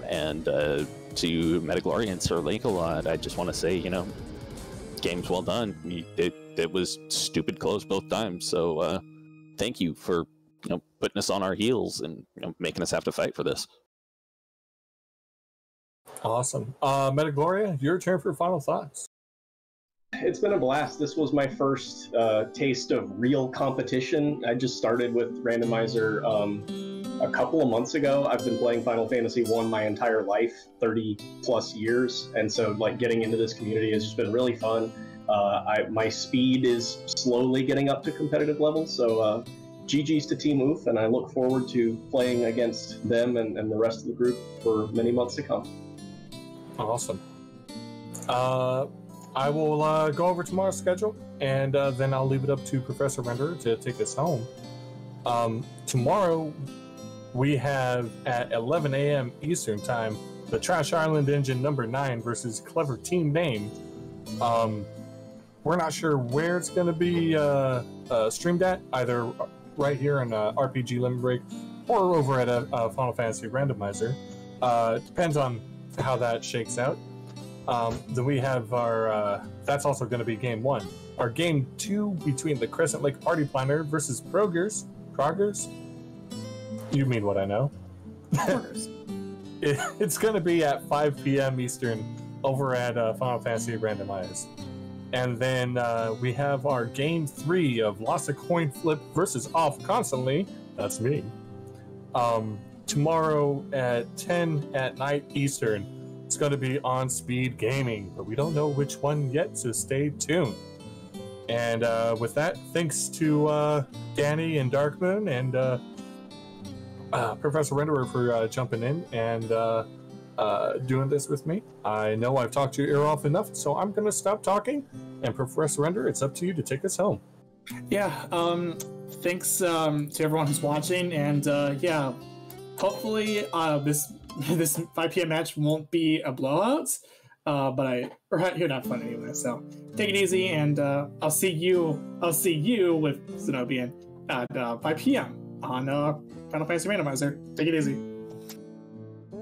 And to Metaglorian and Sir Link-a-Lot, I just want to say, game's well done. It was stupid close both times, so thank you for putting us on our heels and making us have to fight for this. Awesome. Metagloria, your turn for final thoughts. It's been a blast. This was my first taste of real competition. I just started with Randomizer a couple of months ago. I've been playing Final Fantasy 1 my entire life, 30 plus years, and so getting into this community has just been really fun. My speed is slowly getting up to competitive levels, so GG's to Team Oof, and I look forward to playing against them and the rest of the group for many months to come. Awesome. I will go over tomorrow's schedule, and then I'll leave it up to Professor Renderer to take us home. Tomorrow, we have at 11 a.m. Eastern Time, the Trash Island Engine number 9 versus Clever Team Name. We're not sure where it's going to be streamed at, either right here on RPG Limit Break or over at a Final Fantasy Randomizer. Depends on how that shakes out. Then we have our, that's also going to be game 1. Our game 2 between the Crescent Lake Party Planner versus Progers. You mean what I know. It's going to be at 5 p.m. Eastern over at Final Fantasy Randomizer. And then we have our game 3 of Lost a Coin Flip versus Off Constantly. That's me. Tomorrow at 10 at night Eastern. It's going to be on Speed Gaming, but we don't know which one yet, so stay tuned. And with that, thanks to Danny and Darkmoon and Professor Renderer for jumping in and doing this with me. I know I've talked your ear off enough, so I'm going to stop talking. And Professor Renderer, it's up to you to take us home. Yeah, thanks to everyone who's watching, and yeah, hopefully this 5 p.m. match won't be a blowout, but you're not fun anyway, so take it easy, and I'll see you with Zenobian at 5 p.m. on Final Fantasy Randomizer. Take it easy.